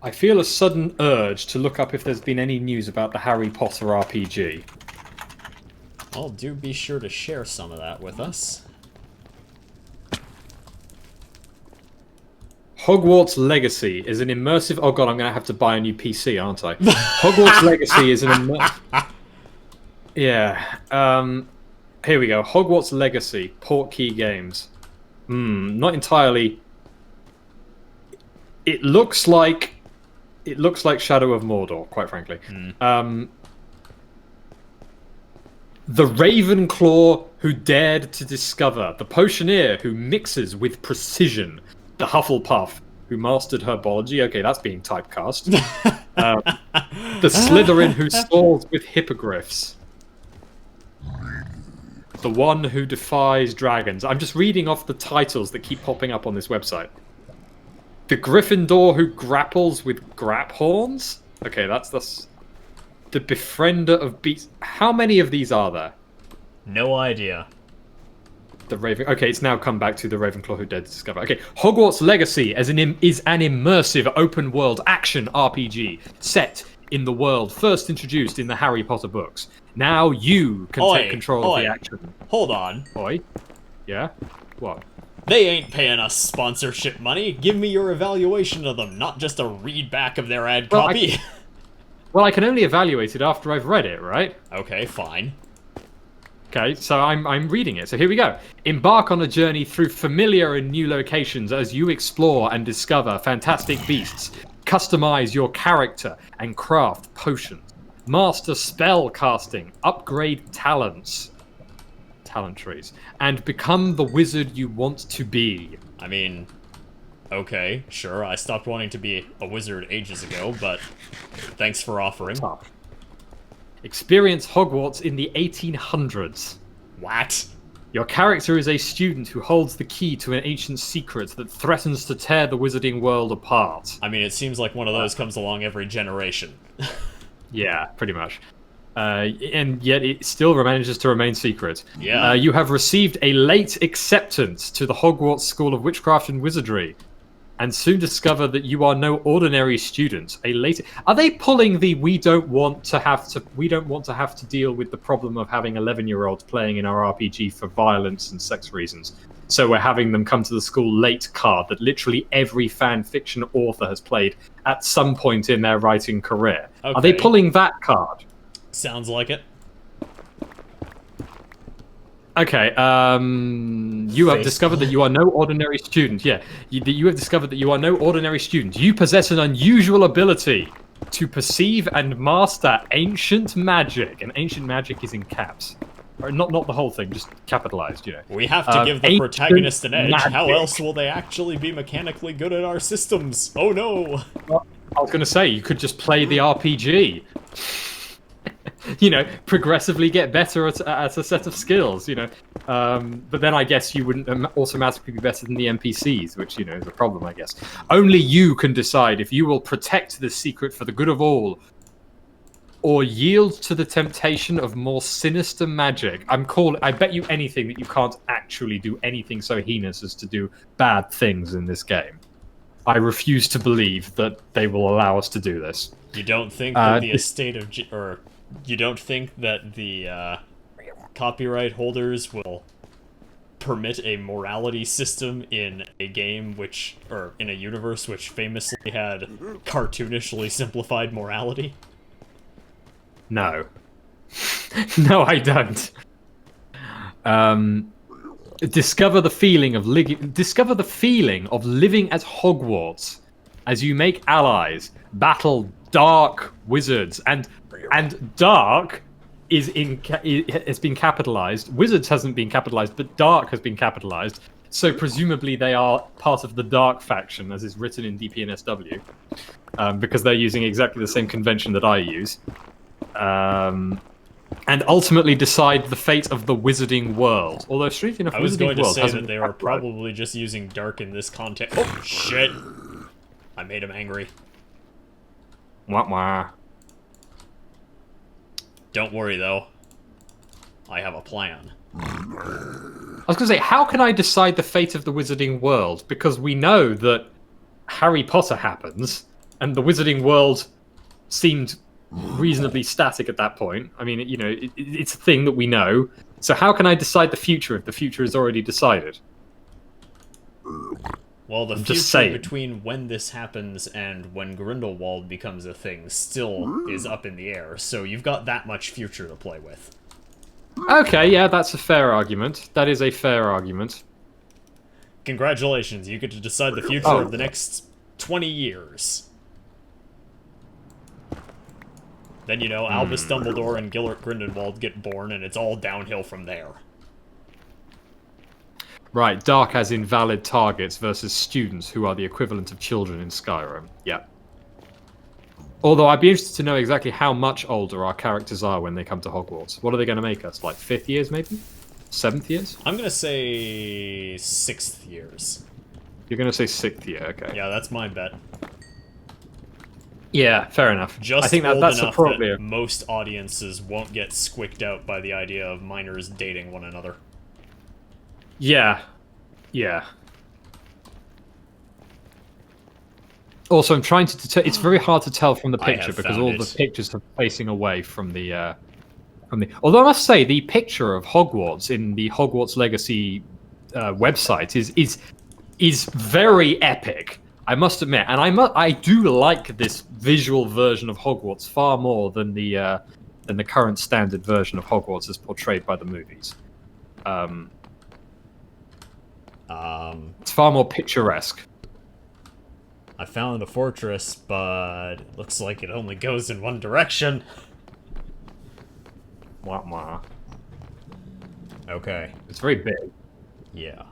I feel a sudden urge to look up if there's been any news about the Harry Potter RPG. Well, do be sure to share some of that with us. Hogwarts Legacy is an immersive... Oh god, I'm going to have to buy a new PC, aren't I? Hogwarts Legacy is an immersive... Yeah. Here we go. Hogwarts Legacy, Portkey Games. Not entirely... It looks like Shadow of Mordor, quite frankly. The Ravenclaw who dared to discover, the Potioneer who mixes with precision, the Hufflepuff who mastered herbology. Okay, that's being typecast. The Slytherin who soars with hippogriffs. The one who defies dragons. I'm just reading off the titles that keep popping up on this website. The Gryffindor who grapples with graphorns. Okay, that's the Befriender of Beasts. How many of these are there? No idea. The Raven. Okay, it's now come back to the Ravenclaw who dared to discover. Okay, Hogwarts Legacy is an immersive open-world action RPG set in the world first introduced in the Harry Potter books. Now you can take control of the action. Hold on. Oi. Yeah? What? They ain't paying us sponsorship money. Give me your evaluation of them, not just a read back of their ad copy. Well, I can only evaluate it after I've read it, right? Okay, fine. Okay, so I'm reading it. So here we go. Embark on a journey through familiar and new locations as you explore and discover fantastic beasts. Customize your character and craft potions. Master spell casting. Upgrade talents. Talent trees. And become the wizard you want to be. I mean, okay, sure. I stopped wanting to be a wizard ages ago, but thanks for offering. Tough. Experience Hogwarts in the 1800s. What? Your character is a student who holds the key to an ancient secret that threatens to tear the wizarding world apart. I mean, it seems like one of those comes along every generation. Yeah, pretty much. And yet it still manages to remain secret. Yeah. You have received a late acceptance to the Hogwarts School of Witchcraft and Wizardry, and soon discover that you are no ordinary student. Are they pulling the we don't want to have to deal with the problem of having 11-year-olds playing in our RPG for violence and sex reasons? So we're having them come to the school late card that literally every fan fiction author has played at some point in their writing career. Okay. Are they pulling that card? Sounds like it. Okay, you have discovered that you are no ordinary student. Yeah, you have discovered that you are no ordinary student. You possess an unusual ability. to perceive and master ancient magic, and ancient magic is in caps. Or not the whole thing, just capitalized, you know. We have to give the Ancient protagonist an edge. How magic. else will they actually be mechanically good at our systems? Oh no! Well, I was going to say, you could just play the RPG. You know, progressively get better at a set of skills, you know. But then I guess you wouldn't automatically be better than the NPCs, which, you know, is a problem, I guess. Only you can decide if you will protect this secret for the good of all, or yield to the temptation of more sinister magic. I bet you anything that you can't actually do anything so heinous as to do bad things in this game. I refuse to believe that they will allow us to do this. You don't think that the estate of... or you don't think that the copyright holders will permit a morality system in a game which... or in a universe which famously had cartoonishly simplified morality? No. No, I don't. Discover the feeling of living at Hogwarts as you make allies, battle dark wizards, and dark has been capitalized. Wizards hasn't been capitalized, but dark has been capitalized. So presumably they are part of the dark faction, as is written in DPNSW, because they're using exactly the same convention that I use. And ultimately decide the fate of the wizarding world. Although, strangely enough, I was going to say that they are capitalized. probably just using dark in this context. Oh, shit! I made him angry. Wah wah. Don't worry, though. I have a plan. I was going to say, how can I decide the fate of the wizarding world? Because we know that Harry Potter happens, and the wizarding world seemed reasonably static at that point. I mean, you know, it's a thing that we know. So how can I decide the future if the future is already decided? Well, the I'm future between when this happens and when Grindelwald becomes a thing still is up in the air, so you've got that much future to play with. Okay, yeah, that's a fair argument. That is a fair argument. Congratulations, you get to decide the future of the next 20 years. Then, you know, Albus Dumbledore and Gellert Grindelwald get born, and it's all downhill from there. Right, dark as invalid targets versus students who are the equivalent of children in Skyrim. Yeah. Although I'd be interested to know exactly how much older our characters are when they come to Hogwarts. What are they going to make us? Like 5th years, maybe? 7th years? I'm going to say 6th years. You're going to say 6th year, okay. Yeah, that's my bet. Yeah, fair enough. Just I think old that's enough appropriate. that most audiences won't get squicked out by the idea of minors dating one another. Yeah. Yeah. Also, I'm trying to it's very hard to tell from the picture because all the pictures are facing away from the Although I must say the picture of Hogwarts in the Hogwarts Legacy website is very epic. I must admit, and I do like this visual version of Hogwarts far more than the current standard version of Hogwarts as portrayed by the movies. It's far more picturesque. I found a fortress, but it looks like it only goes in one direction. Wah wah. Okay. It's very big. Yeah.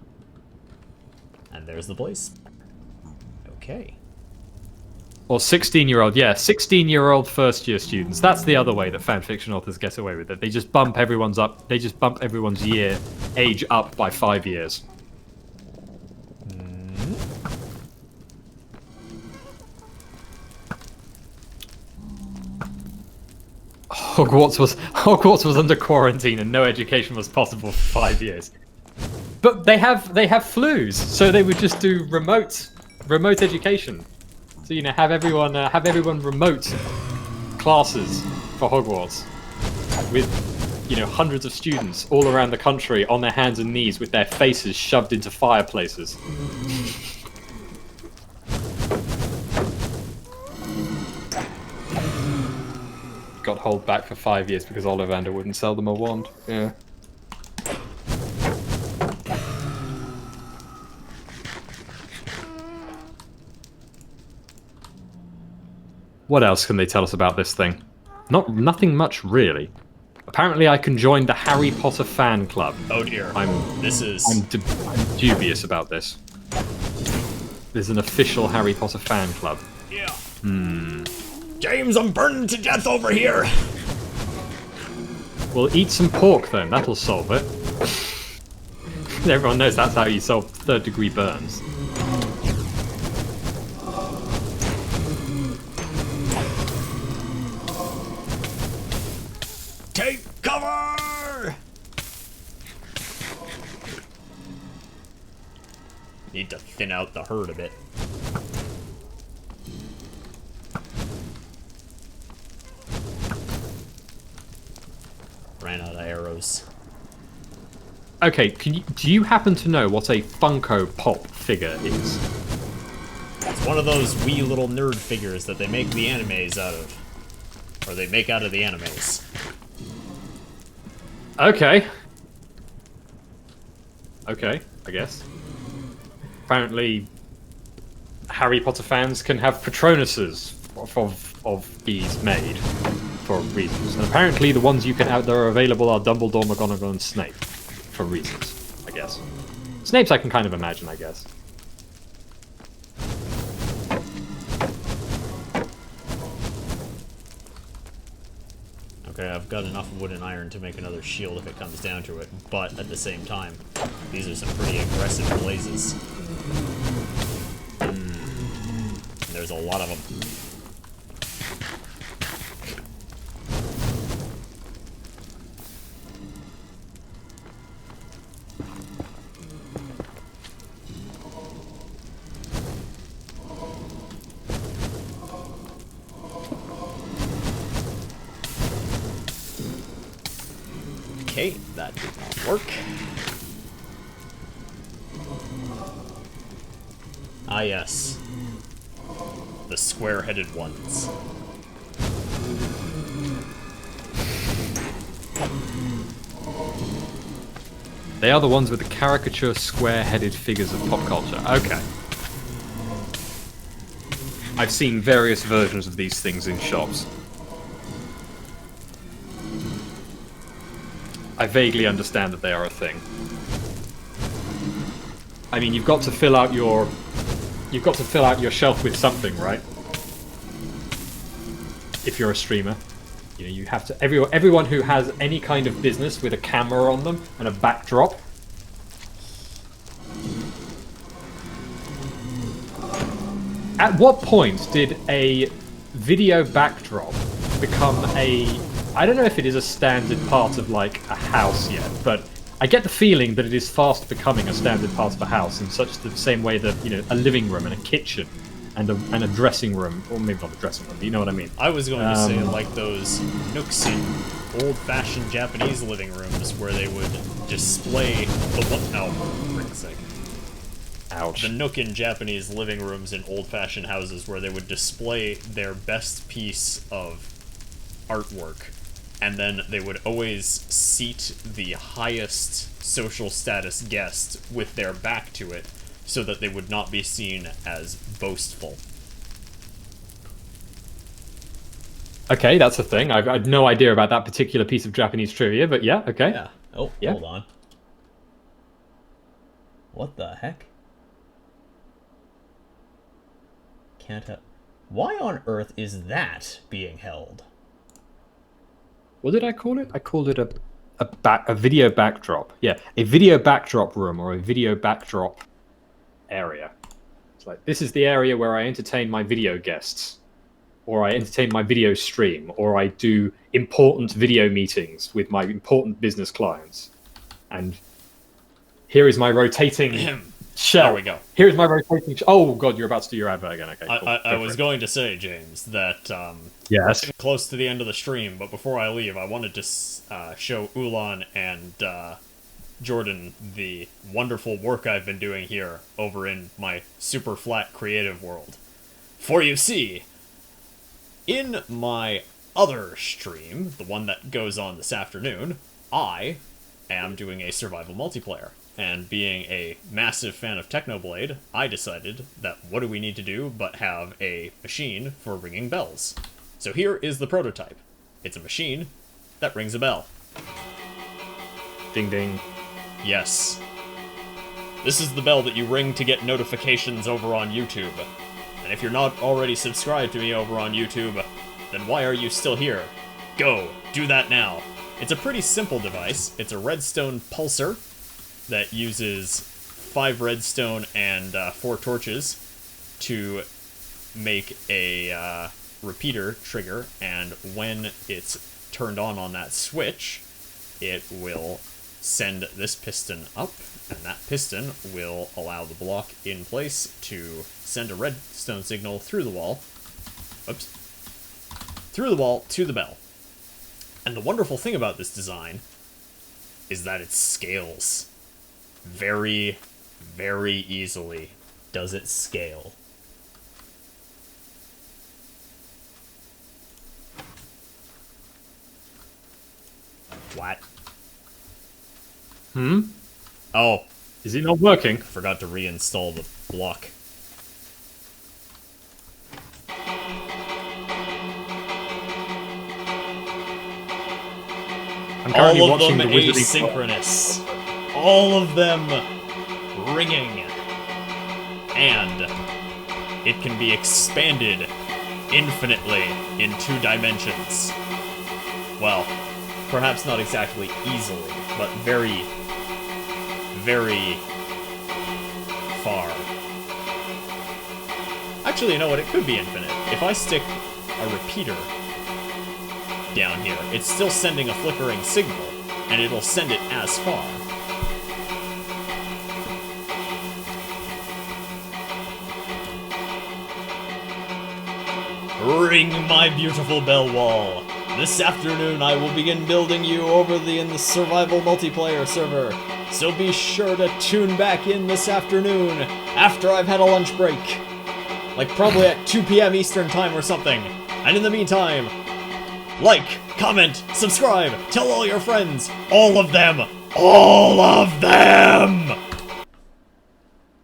And there's the place. Okay. Or 16-year-old, yeah, 16-year-old first-year students. That's the other way that fanfiction authors get away with it. They just bump everyone's age up by 5 years. Hogwarts was under quarantine and no education was possible for 5 years. But they have flus, so they would just do remote education. So, you know, have everyone remote classes for Hogwarts with, you know, hundreds of students all around the country on their hands and knees with their faces shoved into fireplaces. Got held back for 5 years because Ollivander wouldn't sell them a wand. Yeah. What else can they tell us about this thing? Nothing much, really. Apparently, I can join the Harry Potter fan club. Oh dear. I'm dubious about this. There's an official Harry Potter fan club. Yeah. James, I'm burning to death over here. Well, eat some pork then. That'll solve it. Everyone knows that's how you solve third-degree burns. Take cover! Need to thin out the herd a bit. Ran out of arrows. Okay, do you happen to know what a Funko Pop figure is? It's one of those wee little nerd figures that they make the animes out of. Or they make out of the animes. Okay. Okay, I guess. Apparently, Harry Potter fans can have Patronuses of these made for reasons. And apparently the ones you can out there are available are Dumbledore, McGonagall, and Snape. For reasons, I guess. Snape's I can kind of imagine, I guess. Okay, I've got enough wood and iron to make another shield if it comes down to it, but at the same time, these are some pretty aggressive blazes. And there's a lot of them. Okay, that did not work. Ah yes. The square-headed ones. They are the ones with the caricature square-headed figures of pop culture. Okay. I've seen various versions of these things in shops. I vaguely understand that they are a thing. I mean, you've got to fill out your shelf with something, right? If you're a streamer, you know, you have to. Everyone who has any kind of business with a camera on them and a backdrop. At what point did a video backdrop become a... I don't know if it is a standard part of, like, a house yet, but I get the feeling that it is fast becoming a standard part of a house in such the same way that, you know, a living room and a kitchen and a dressing room, or maybe not a dressing room, but you know what I mean. I was going to say, like those nooks in old-fashioned Japanese living rooms where they would display the one... Oh, for frick's sake. Ouch. The nook in Japanese living rooms in old-fashioned houses where they would display their best piece of artwork, and then they would always seat the highest social status guest with their back to it so that they would not be seen as boastful. Okay, that's a thing. I had no idea about that particular piece of Japanese trivia, but yeah, okay. Yeah. Oh, yeah. Hold on. What the heck? Can't have... Why on earth is that being held? What did I call it? I called it a video backdrop. Yeah, a video backdrop room or a video backdrop area. It's like, this is the area where I entertain my video guests, or I entertain my video stream, or I do important video meetings with my important business clients. And here is my rotating shell. There we go. Here's my rotating oh god, you're about to do your advert again. Okay, cool. I was going to say, James, that yes, we're close to the end of the stream, but before I leave, I wanted to show Ulan and Jordan the wonderful work I've been doing here over in my super flat creative world. For you see, in my other stream, the one that goes on this afternoon, I am doing a survival multiplayer. And being a massive fan of Technoblade, I decided that what do we need to do but have a machine for ringing bells. So here is the prototype. It's a machine that rings a bell. Ding ding. Yes. This is the bell that you ring to get notifications over on YouTube. And if you're not already subscribed to me over on YouTube, then why are you still here? Go, do that now. It's a pretty simple device. It's a redstone pulsar that uses 5 redstone and 4 torches to make a repeater trigger, and when it's turned on that switch, it will send this piston up, and that piston will allow the block in place to send a redstone signal through the wall, through the wall to the bell. And the wonderful thing about this design is that it scales very, very easily. Does it scale? What? Oh, Is it not working? forgot to reinstall the block. I'm currently All of watching them the Wizarding asynchronous. All of them ringing. And it can be expanded infinitely in 2 dimensions. Well, perhaps not exactly easily, but very, very far. Actually, you know what? It could be infinite. If I stick a repeater down here, it's still sending a flickering signal, and it'll send it as far. Ring my beautiful bell wall. This afternoon I will begin building you over in the survival multiplayer server, so be sure to tune back in this afternoon after I've had a lunch break. Like probably at 2 p.m. Eastern time or something. And in the meantime, like, comment, subscribe, tell all your friends, all of them,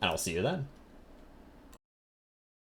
and I'll see you then.